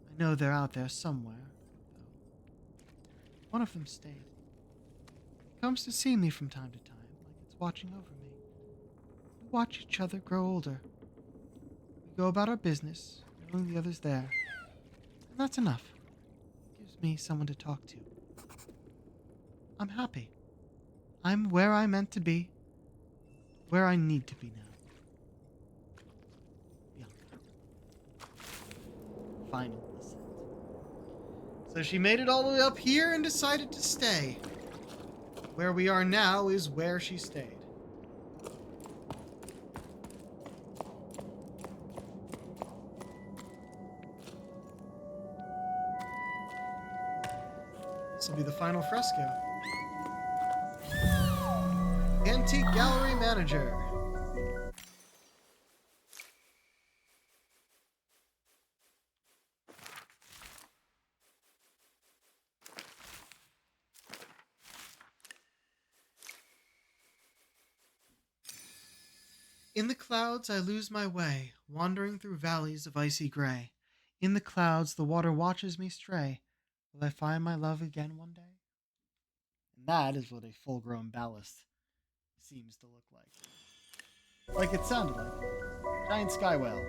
I know they're out there somewhere, though. One of them stayed. It comes to see me from time to time, like it's watching over me. We watch each other grow older. We go about our business, knowing the other's there. And that's enough. It gives me someone to talk to. I'm happy. I'm where I'm meant to be. Where I need to be now. Bianca. Final descent. So she made it all the way up here and decided to stay. Where we are now is where she stayed. This will be the final fresco. Antique Gallery Manager. In the clouds I lose my way, wandering through valleys of icy gray. In the clouds the water watches me stray. Will I find my love again one day? And that is what a full-grown ballast seems to look like. Like it sounded like. Giant sky whale.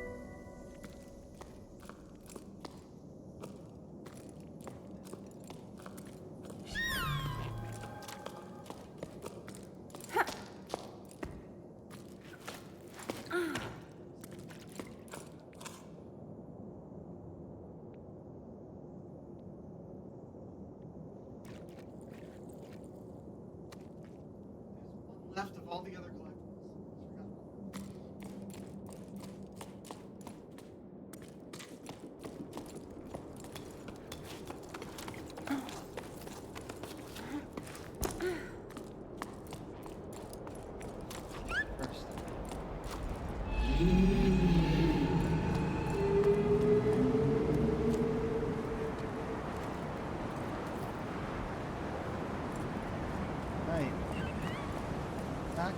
left of all the other collectibles. First. Right. Back.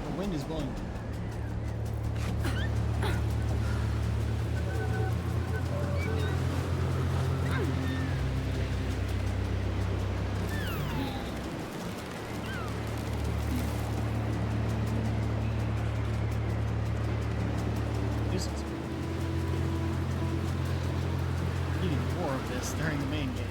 The wind is blowing. Needing more of this during the main game.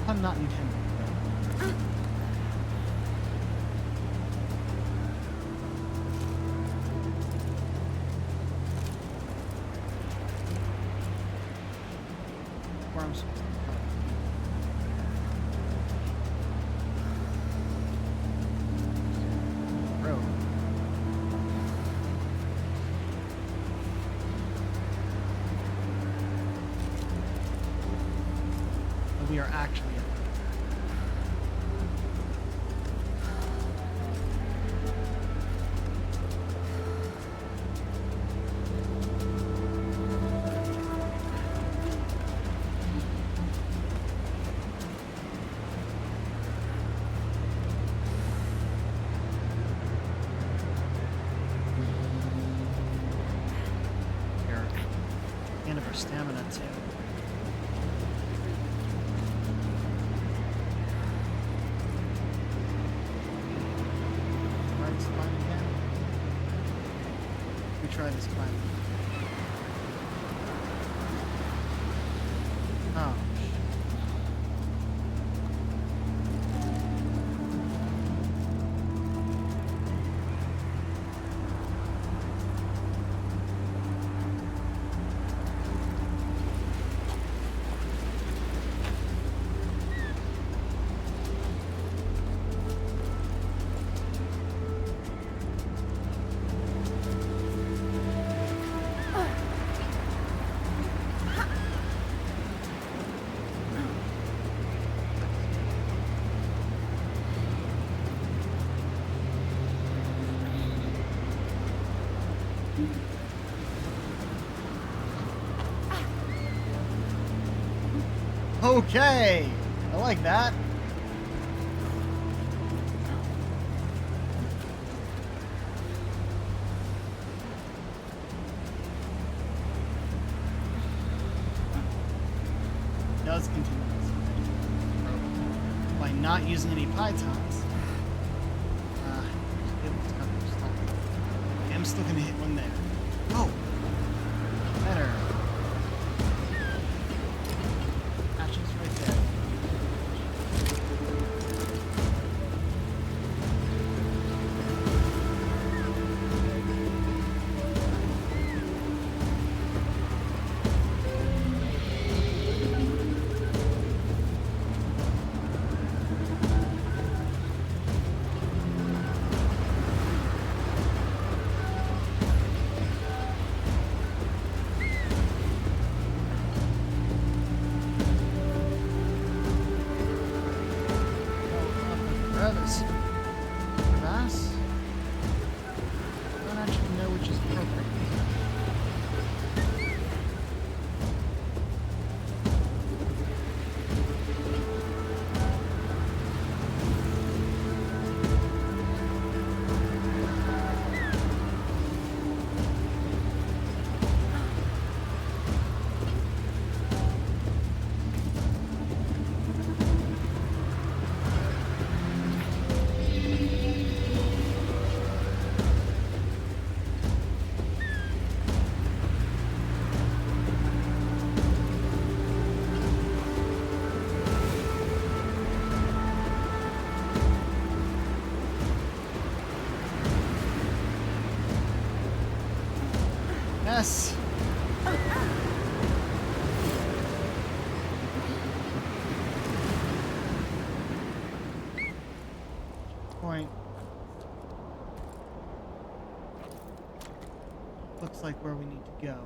Pun not intended. Where I'm supposed to go. Road. But we are actually end of our stamina too. Try this climb again. We try this climb. Oh. Okay, I like that. Does continue by not using any pythons. I'm still gonna hit one there. Oh, better. Actions right there. like where we need to go.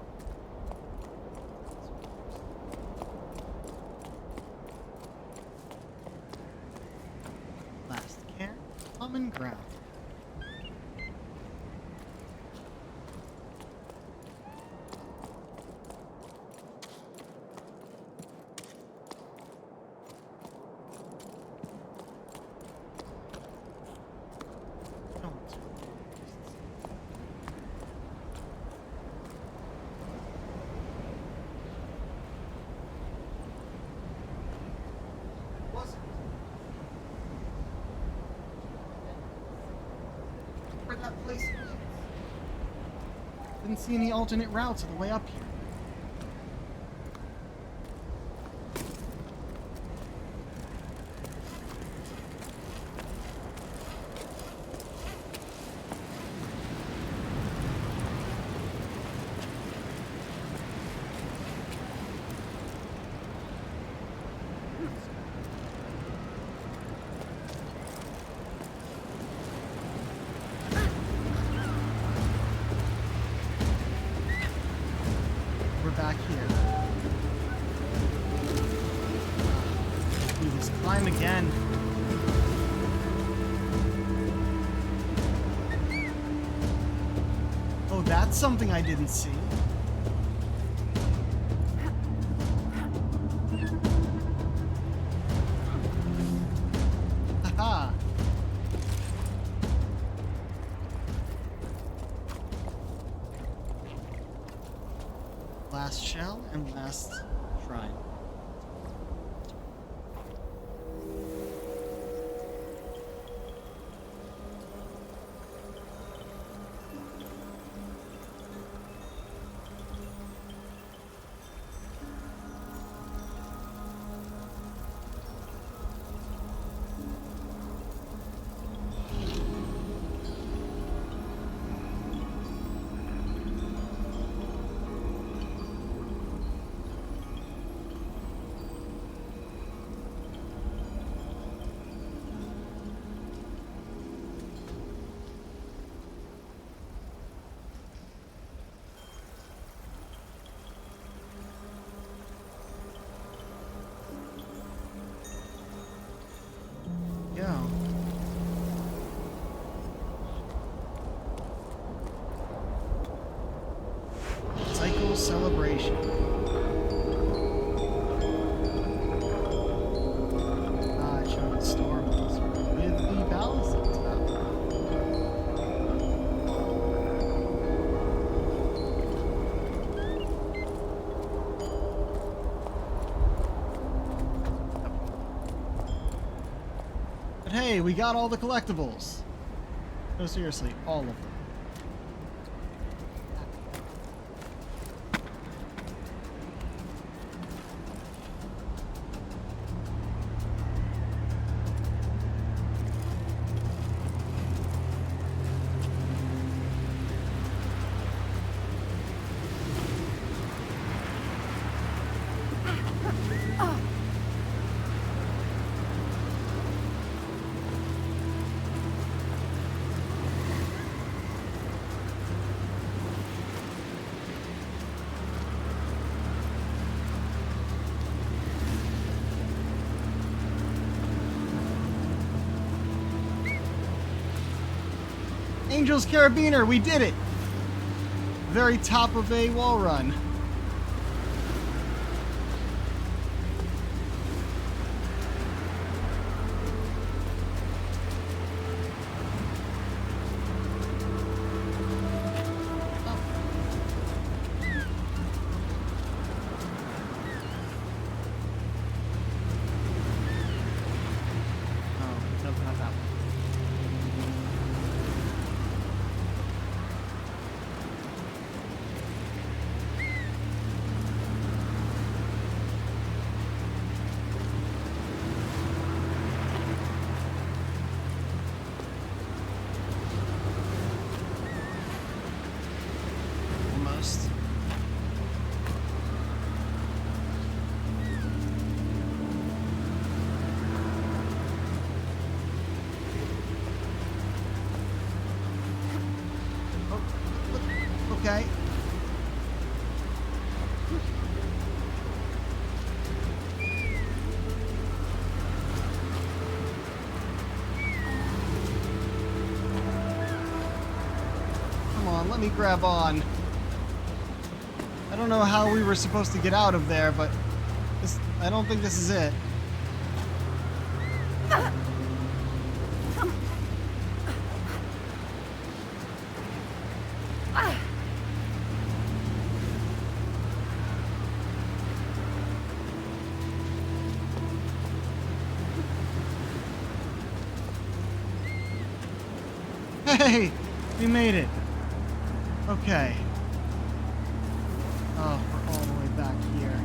Last care, common ground. That place is. Didn't see any alternate routes on the way up here. Back here. Do this climb again. Oh, that's something I didn't see. Haha. Last shell and last shrine. Go. Cycle celebration. Ah, it showed the storm with the ballast stuff. But hey, we got all the collectibles. No, seriously, all of them. Angel's Carabiner, we did it! Very top of a wall run. let me grab on. I don't know how we were supposed to get out of there, but I don't think this is it. Hey, we made it. Okay. Oh, we're all the way back here.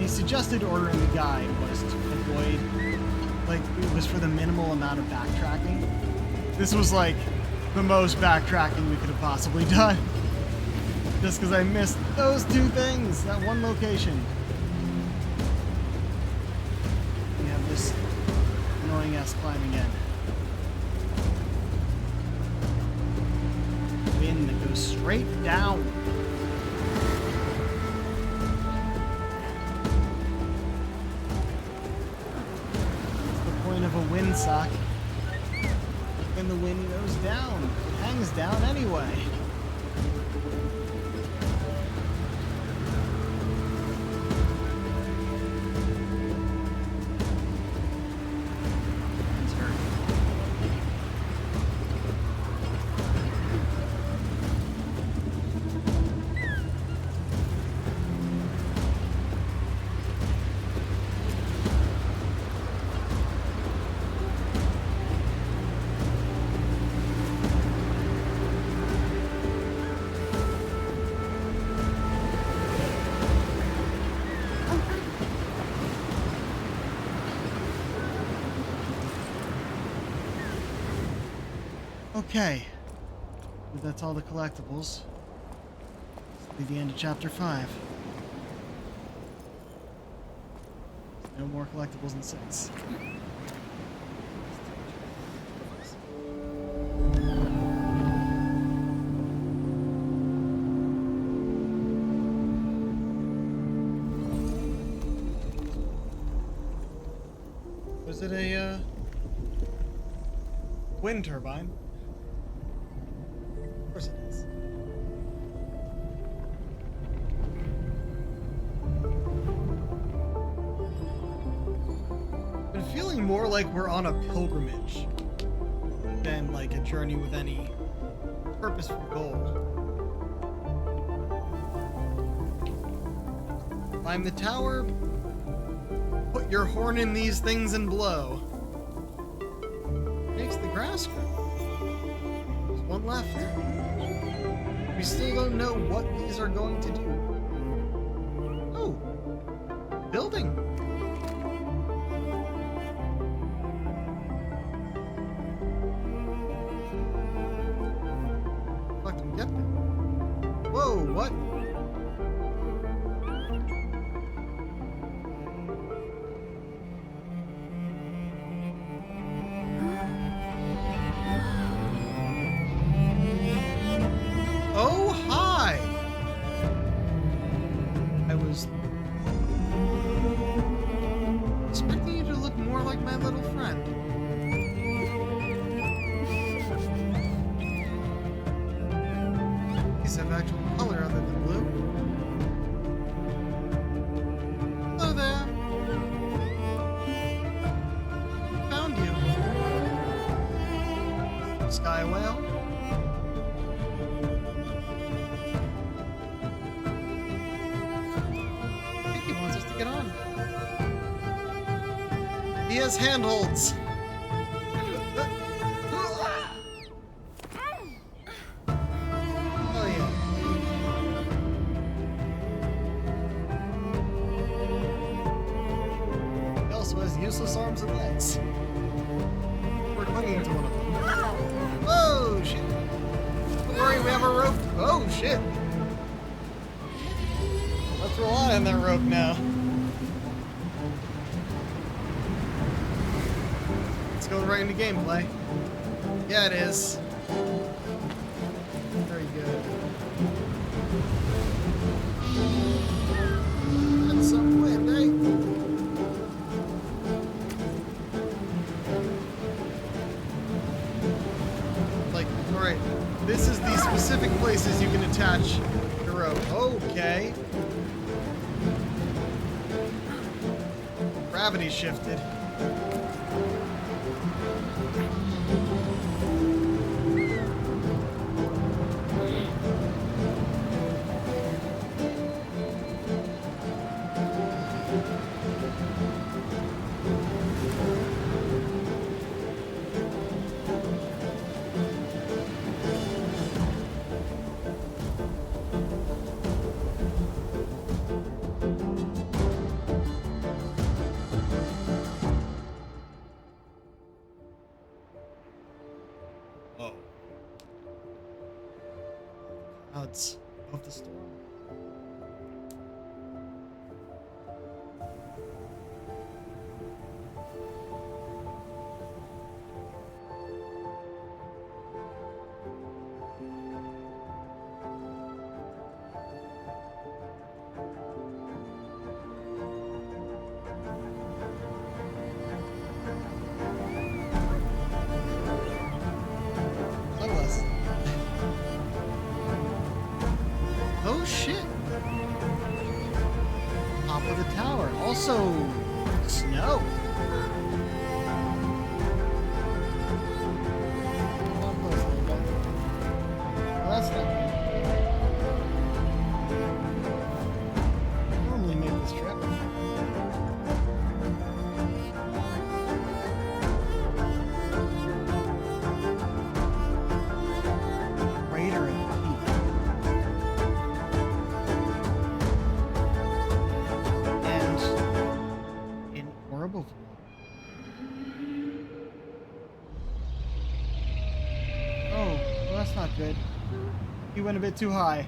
Suggested order in the guide was to avoid, like, it was for the minimal amount of backtracking. This was like the most backtracking we could have possibly done. Just because I missed those two things, that one location. We have this annoying ass climbing in. Wind that goes straight down. Of a windsock, and the wind goes down. It hangs down anyway. Okay, but that's all the collectibles. This will be the end of chapter 5. No more collectibles in 6. Was it a wind turbine? Of course it is. Been feeling more like we're on a pilgrimage than like a journey with any purposeful goal. Climb the tower, put your horn in these things and blow. Makes the grass grow. There's one left. We still don't know what these are going to do. Oh, building. Fuck them, get them. Whoa, what? have actual color other than blue. Hello there. Found you. Sky whale. I think he wants us to get on. He has handholds. Oh yeah. He also has useless arms and legs. We're clinging to one of them. Whoa, shit. Don't worry, we have a rope. Oh, shit. Let's rely on that rope now. Let's go right into gameplay. Yeah, it is. Very good. That's some wind, eh? Like, alright, this is the specific places you can attach the rope. Okay. Gravity shifted. Whoa. Clouds of the storm. Sunglasses. Oh shit! Top of the tower. Also, snow. Well, that's not good. Normally make this trip. Crater and peak. And in horrible form. Oh, well, that's not good. He went a bit too high.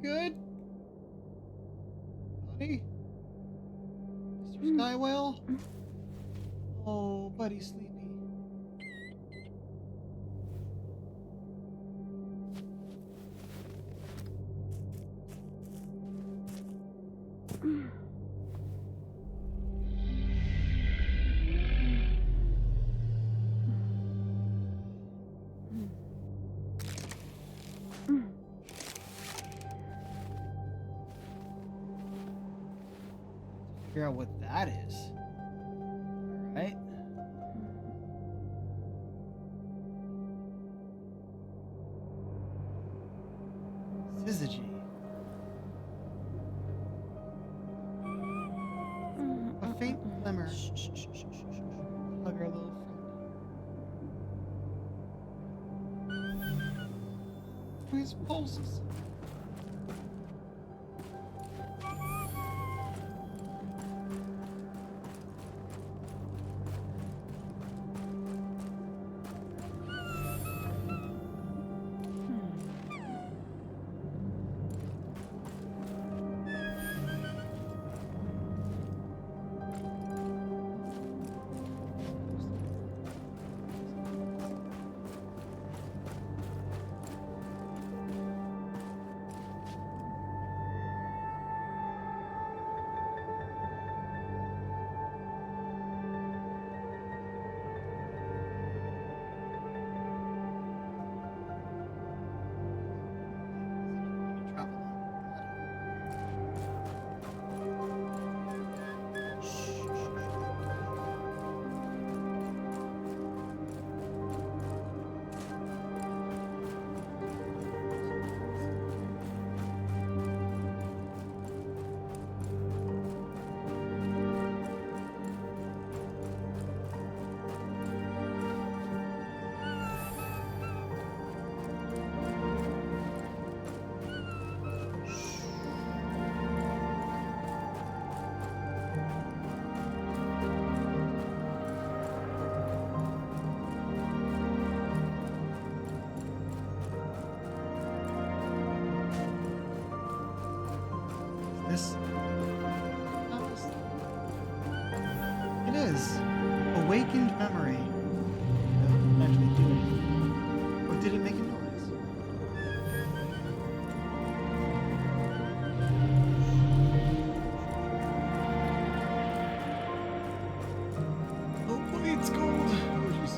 Good? Buddy? Mr. Sky Whale? Oh, buddy sleepy. Figure out what that is. Alright. Syzygy. A faint glimmer. Hug our little friend. His pulses. is. Awakened memory. Doesn't actually do anything. Or did it make a noise? Oh, it's gold. Oh, jeez.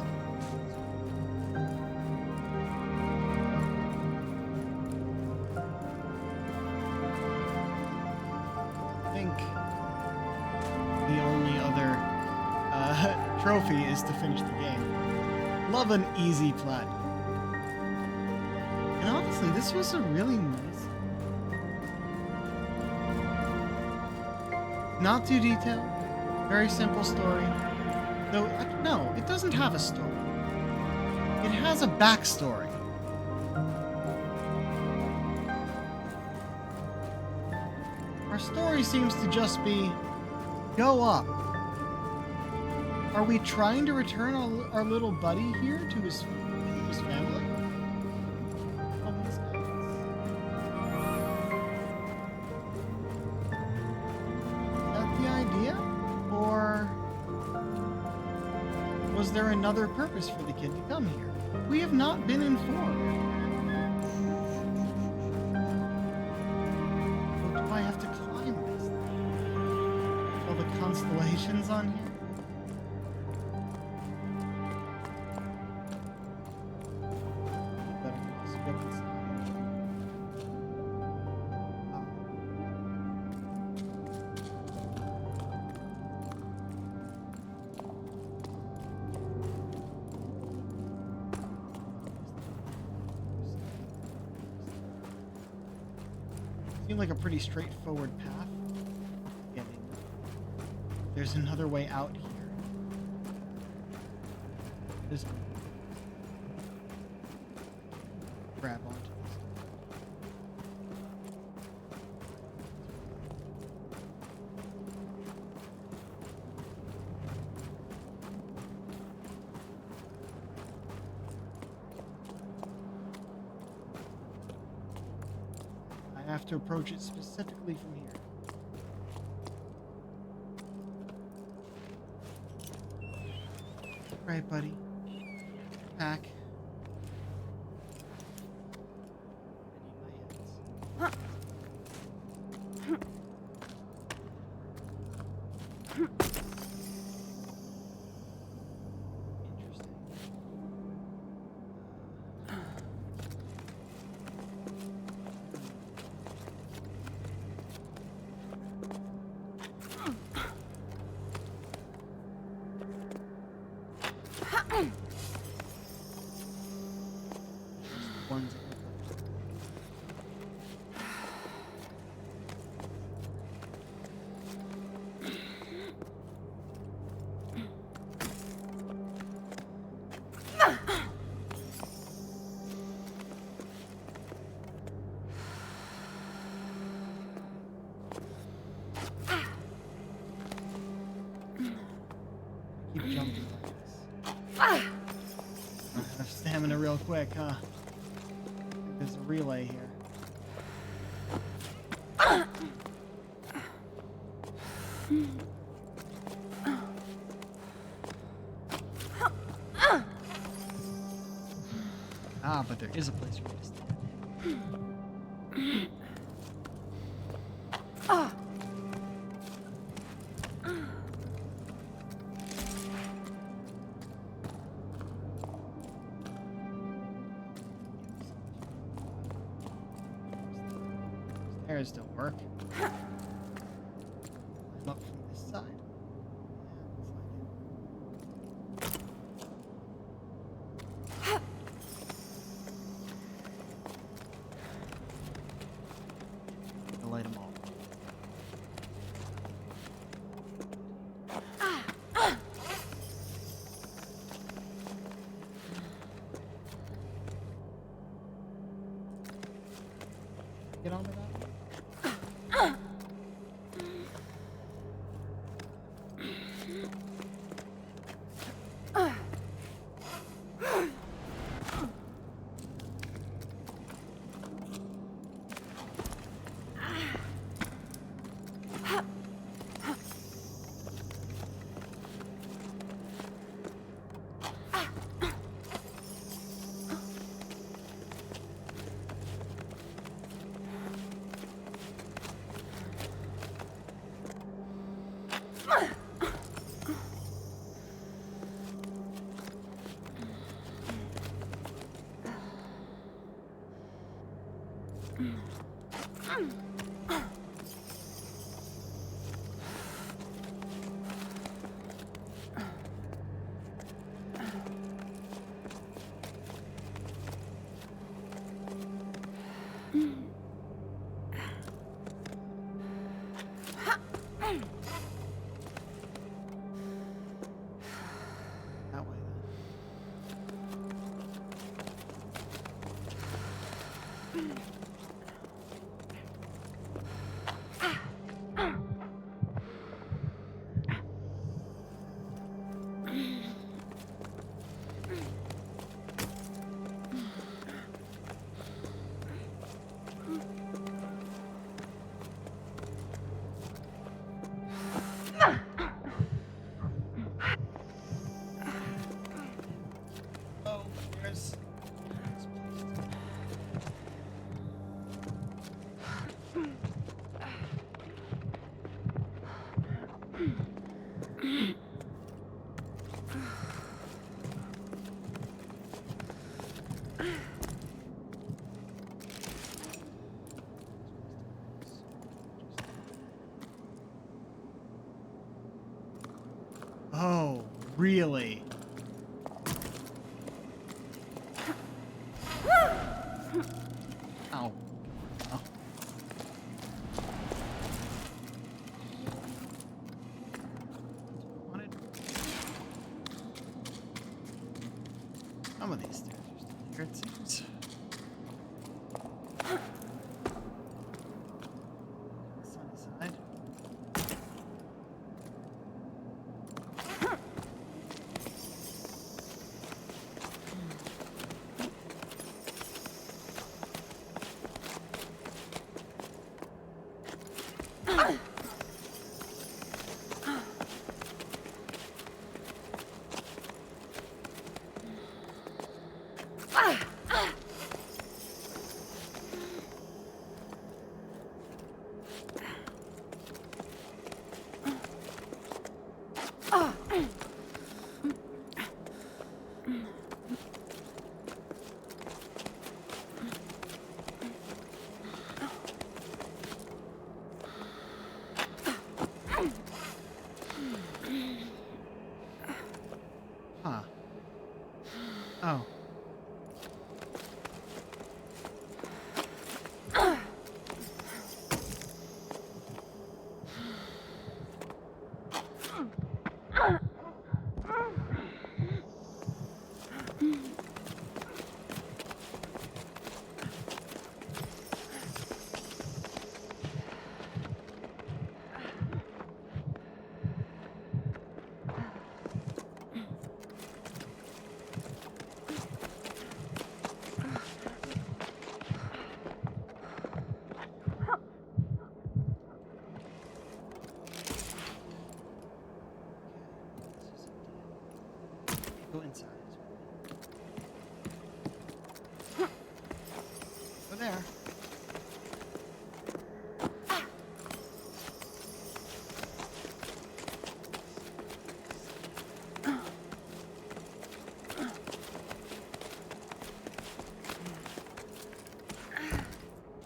I think the only other trophy is to finish the game. Love an easy plat. And honestly, this was a really nice, not too detailed, very simple story. Though, no, it doesn't have a story. It has a backstory. Our story seems to just be, go up. Are we trying to return our little buddy here to his family? Oh, that's nice. Is that the idea? Or was there another purpose for the kid to come here? We have not been informed. Or do I have to climb this thing? All the constellations on here? Seemed like a pretty straightforward path. There's another way out here. Just grab onto this. I have to approach it specifically from here. Right, buddy. Pack. I need my hands. Ones. Keep jumping like this. I have stamina real quick, huh? There's a relay here. Ah, but there is a place for me to stand. Stairs don't work. I'm up from this side. I'll light them all. Get on with that? That way then. Oh, there's... Oh, really? Ow. Oh. Wanted. Some of these stairs are still here, it seems. Sunny side. Huh. Oh. Go inside. Go there.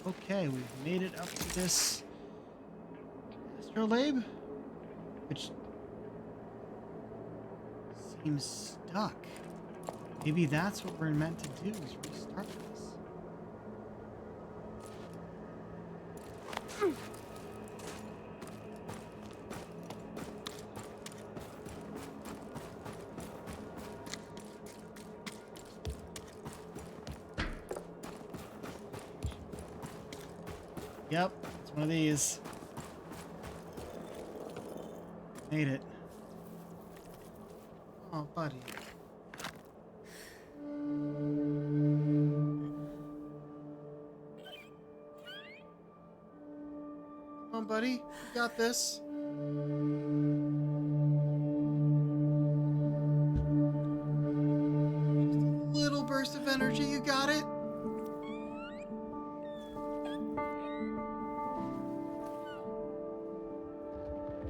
Okay, we've made it up to this astrolabe, which seems stuck. Maybe that's what we're meant to do, is restart this. Yep, it's one of these. Made it. Oh, buddy. Come on, buddy. You got this. Just a little burst of energy. You got it.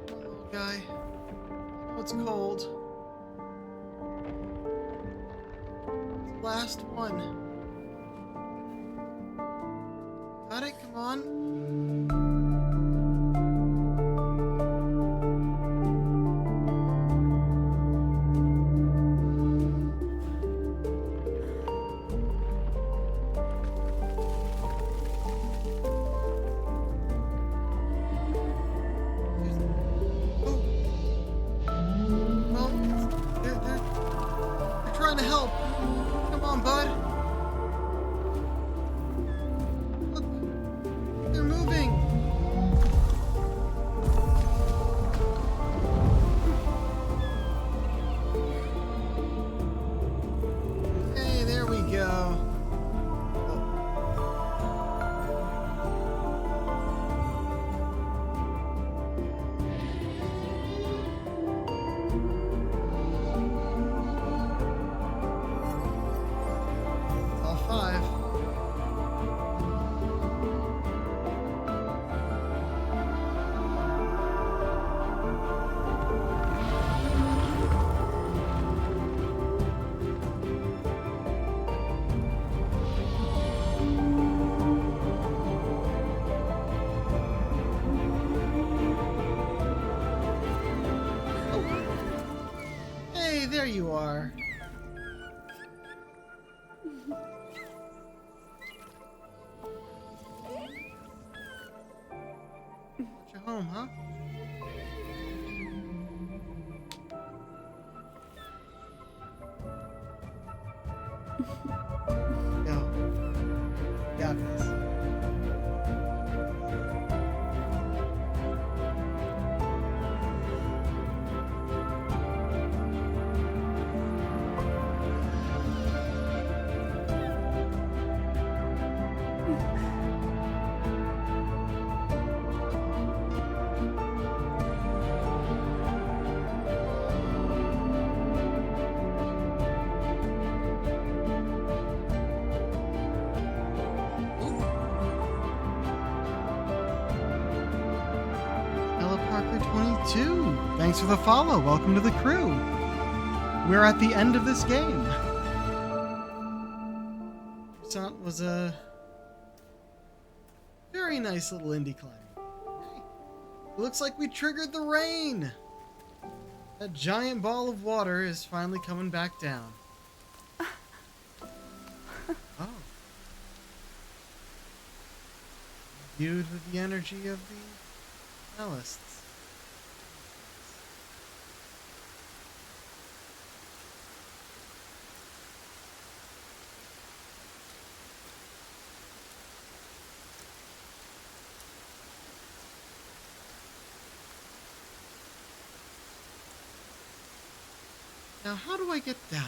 Come on, little guy. it's cold. Last one. Got it? Come on. Trying to help. Come on, bud. Look, they're moving. Hey, there we go. There you are. You're home, huh? Go. Got this. Parker 22. Thanks for the follow. Welcome to the crew. We're at the end of this game. Jusant was a very nice little indie climb. It looks like we triggered the rain. That giant ball of water is finally coming back down. Oh. Imbued with the energy of the Alists. Now, how do I get down?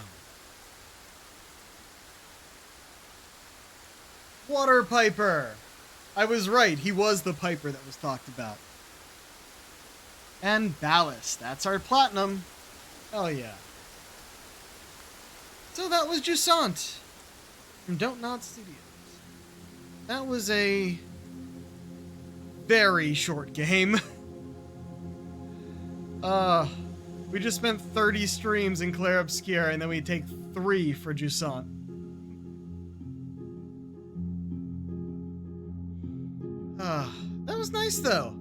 Water Piper! I was right, he was the Piper that was talked about. And Ballast, that's our platinum. Oh yeah. So that was Jusant from Don't Nod Studios. That was a very short game. We just spent 30 streams in Clair Obscure, and then we take 3 for Jusant. That was nice, though.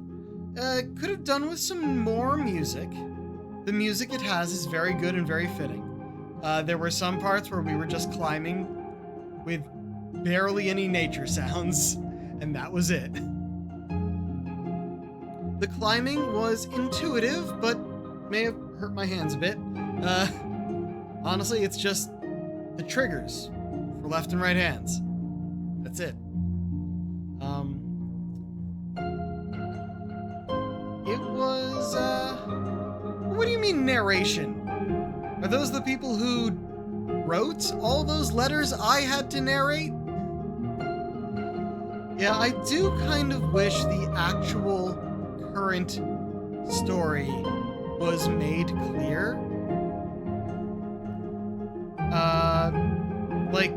Could have done with some more music. The music it has is very good and very fitting. There were some parts where we were just climbing with barely any nature sounds, and that was it. The climbing was intuitive, but may have hurt my hands a bit. Honestly, it's just the triggers for left and right hands. That's it. It was, what do you mean narration? Are those the people who wrote all those letters I had to narrate? Yeah, I do kind of wish the actual current story was made clear. Like,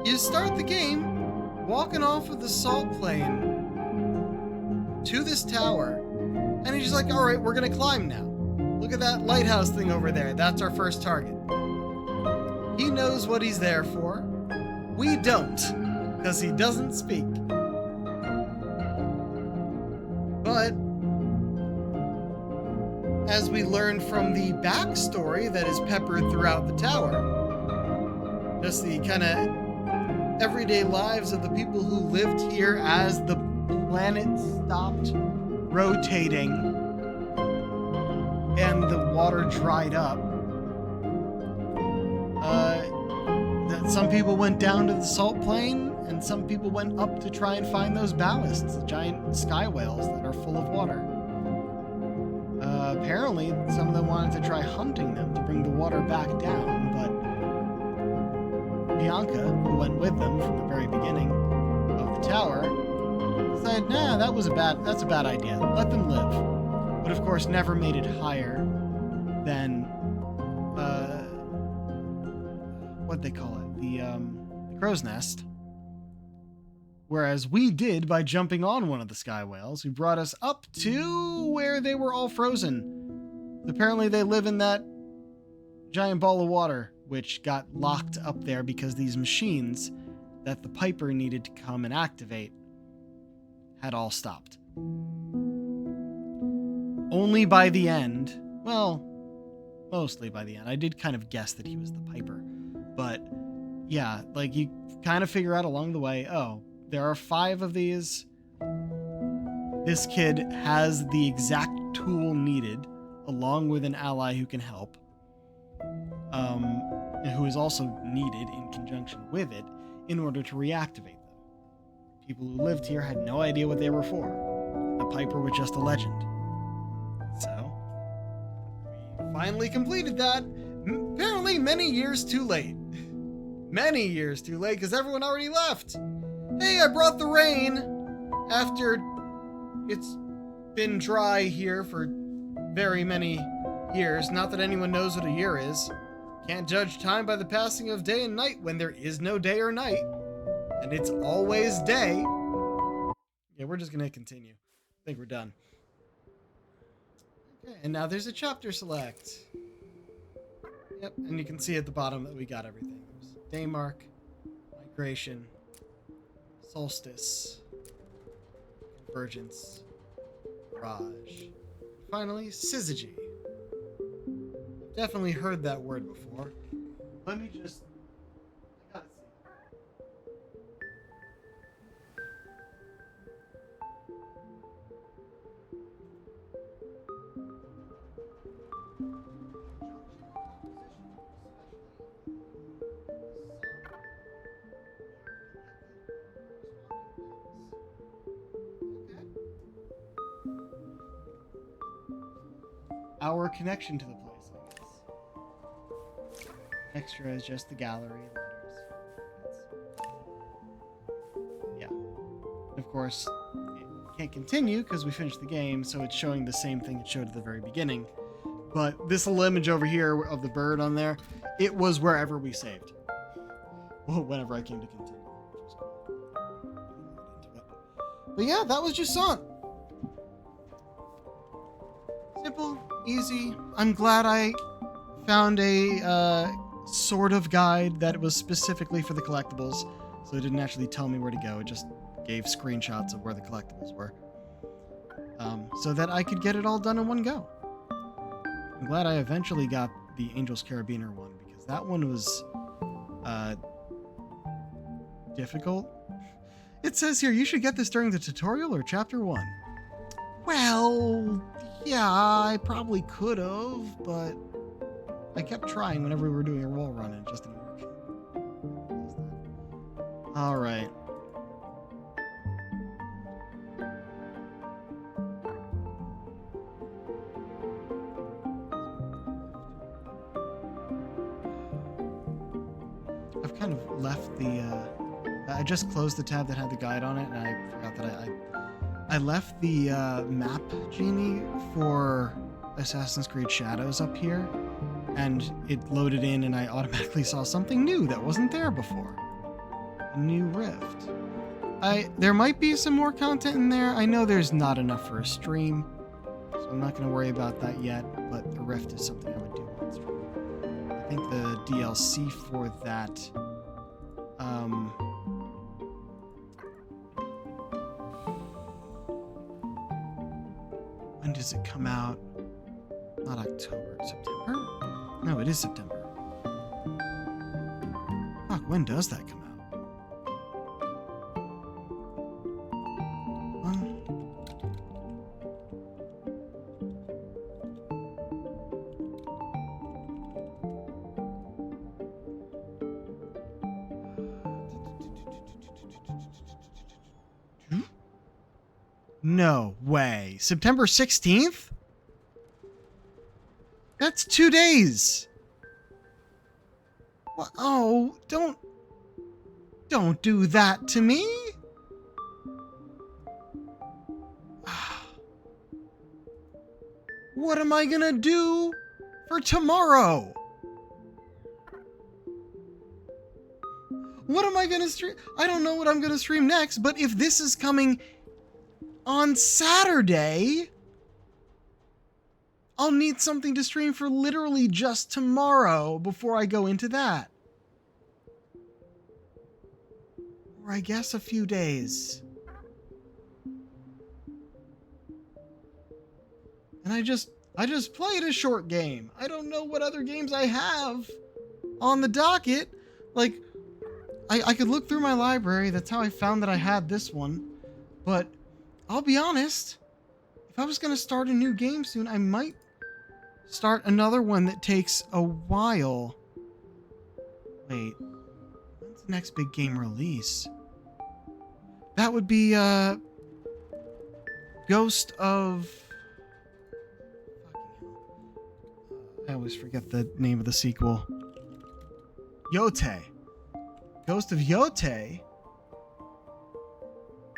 you start the game walking off of the salt plain to this tower, and he's just like, alright, we're gonna climb now. Look at that lighthouse thing over there. That's our first target. He knows what he's there for. We don't, because he doesn't speak. But as we learn from the backstory that is peppered throughout the tower, just the kind of everyday lives of the people who lived here as the planet stopped rotating and the water dried up. That some people went down to the salt plain and some people went up to try and find those ballasts, the giant sky whales that are full of water. Apparently, some of them wanted to try hunting them to bring the water back down, but Bianca, who went with them from the very beginning of the tower, decided, nah, that's a bad idea. Let them live. But of course, never made it higher than, what'd they call it? The crow's nest. Whereas we did by jumping on one of the sky whales, who brought us up to where they were all frozen. Apparently they live in that giant ball of water, which got locked up there because these machines that the Piper needed to come and activate had all stopped. Only by the end, well, mostly by the end. I did kind of guess that he was the Piper. But yeah, like you kind of figure out along the way, oh, there are 5 of these. This kid has the exact tool needed, along with an ally who can help, and who is also needed in conjunction with it in order to reactivate them. People who lived here had no idea what they were for. The Piper was just a legend. So, we finally completed that, apparently many years too late. Many years too late, because everyone already left. Hey, I brought the rain after it's been dry here for very many years. Not that anyone knows what a year is. Can't judge time by the passing of day and night when there is no day or night. And it's always day. Yeah, we're just going to continue. I think we're done. Okay, and now there's a chapter select. Yep, and you can see at the bottom that we got everything. There's day mark, migration, solstice, convergence, mirage. Finally, syzygy. I've definitely heard that word before. Let me just... I gotta our connection to the place, I guess. Extra is just the gallery letters. Yeah. And of course, it can't continue because we finished the game, so it's showing the same thing it showed at the very beginning. But this little image over here of the bird on there, it was wherever we saved. Well, whenever I came to continue. Which was cool. But yeah, that was Jusant. Simple, easy. I'm glad I found a sort of guide that was specifically for the collectibles, so it didn't actually tell me where to go. It just gave screenshots of where the collectibles were, so that I could get it all done in one go. I'm glad I eventually got the Angels Carabiner one, because that one was difficult. It says here, you should get this during the tutorial or chapter 1. Well, yeah, I probably could have, but I kept trying whenever we were doing a roll run and it just didn't work. Alright. I've kind of left the, I just closed the tab that had the guide on it, and I forgot that I left the map genie for Assassin's Creed Shadows up here, and it loaded in and I automatically saw something new that wasn't there before. A new rift. There might be some more content in there. I know there's not enough for a stream, so So I'm not going to worry about that yet, but the Rift is something I would do on stream. I think the DLC for that, when does it come out? Not October, September? No, it is September. Fuck, when does that come out? No way. September 16th? That's 2 days. Oh, don't do that to me. What am I gonna do for tomorrow? What am I gonna stream? I don't know what I'm gonna stream next, but if this is coming on Saturday, I'll need something to stream for literally just tomorrow before I go into that. Or I guess a few days. And I just played a short game. I don't know what other games I have on the docket. Like, I could look through my library. That's how I found that I had this one. But I'll be honest, if I was going to start a new game soon, I might start another one that takes a while. Wait, when's the next big game release? That would be, Ghost of... I always forget the name of the sequel. Yote. Ghost of Yote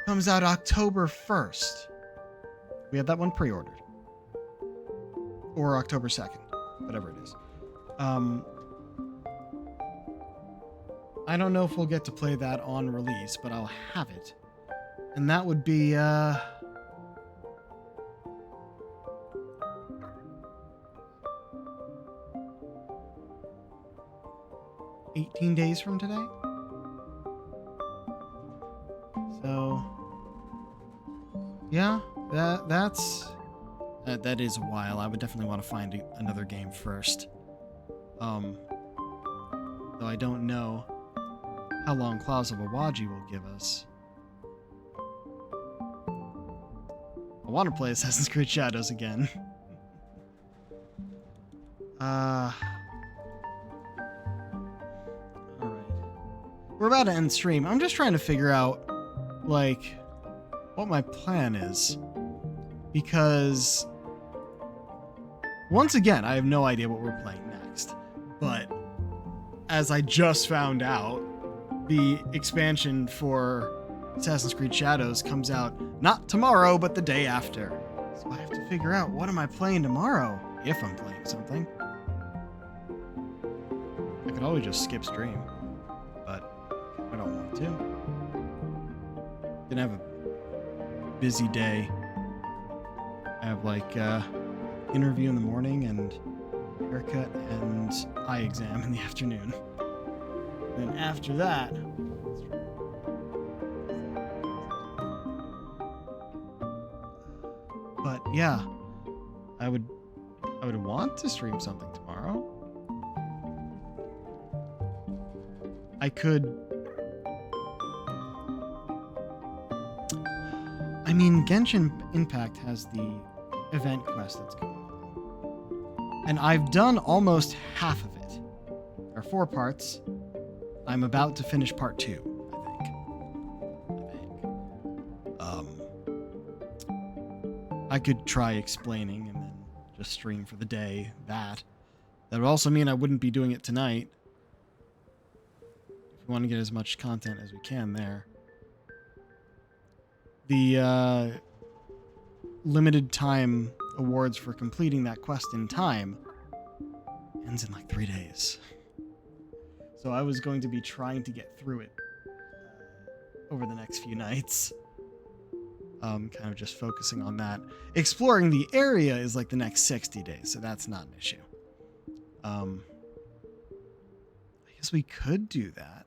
comes out October 1st. We have that one pre-ordered. Or October 2nd. Whatever it is. I don't know if we'll get to play that on release, but I'll have it. And that would be, 18 days from today. So, yeah, that is a while. I would definitely want to find another game first. Though I don't know how long Claws of Awaji will give us. I want to play Assassin's Creed Shadows again. Alright. We're about to end stream. I'm just trying to figure out, like, what my plan is. Because, once again, I have no idea what we're playing next. But, as I just found out, the expansion for Assassin's Creed Shadows comes out not tomorrow, but the day after. So I have to figure out, what am I playing tomorrow? If I'm playing something. I could always just skip stream. But I don't want to. Gonna have a busy day. I have like interview in the morning and haircut and eye exam in the afternoon. Then after that, but yeah, I would want to stream something tomorrow. I could. I mean, Genshin Impact has the event quest that's going on. And I've done almost half of it. There are 4 parts. I'm about to finish part 2, I think. I could try explaining and then just stream for the day that. That would also mean I wouldn't be doing it tonight. If we want to get as much content as we can there. The limited time awards for completing that quest in time ends in like 3 days. So I was going to be trying to get through it over the next few nights. Kind of just focusing on that. Exploring the area is like the next 60 days, so that's not an issue. I guess we could do that.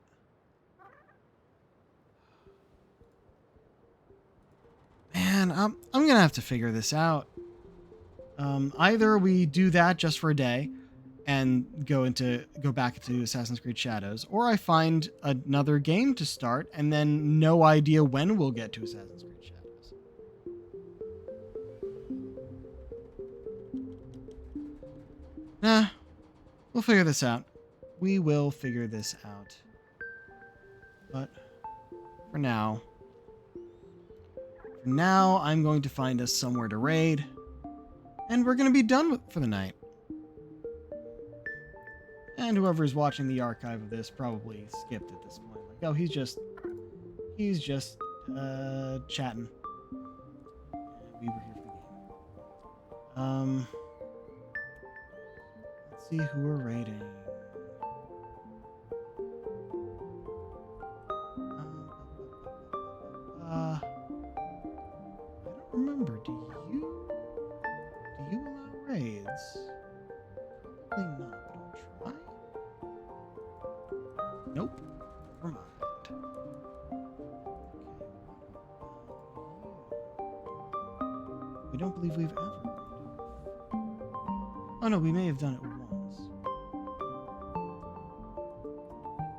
Man, I'm gonna have to figure this out. Either we do that just for a day and go back to Assassin's Creed Shadows, or I find another game to start and then no idea when we'll get to Assassin's Creed Shadows. Nah, we'll figure this out. We will figure this out. But for now, I'm going to find us somewhere to raid, and we're going to be done for the night. And whoever's watching the archive of this probably skipped at this point. Like, oh, he's just chatting. We were here for the game. Let's see who we're raiding. I don't remember. Do you allow raids? Probably not. Nope. Never mind. We don't believe we've ever. Oh no, we may have done it once.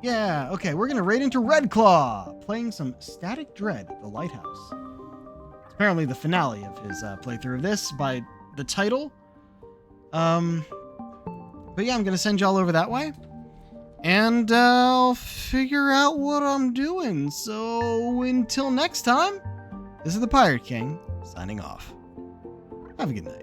Yeah, okay, we're gonna raid into Red Claw, playing some Static Dread at the Lighthouse. It's apparently the finale of his playthrough of this by the title. But yeah, I'm gonna send y'all over that way. And I'll figure out what I'm doing. So until next time, this is the Pirate King signing off. Have a good night.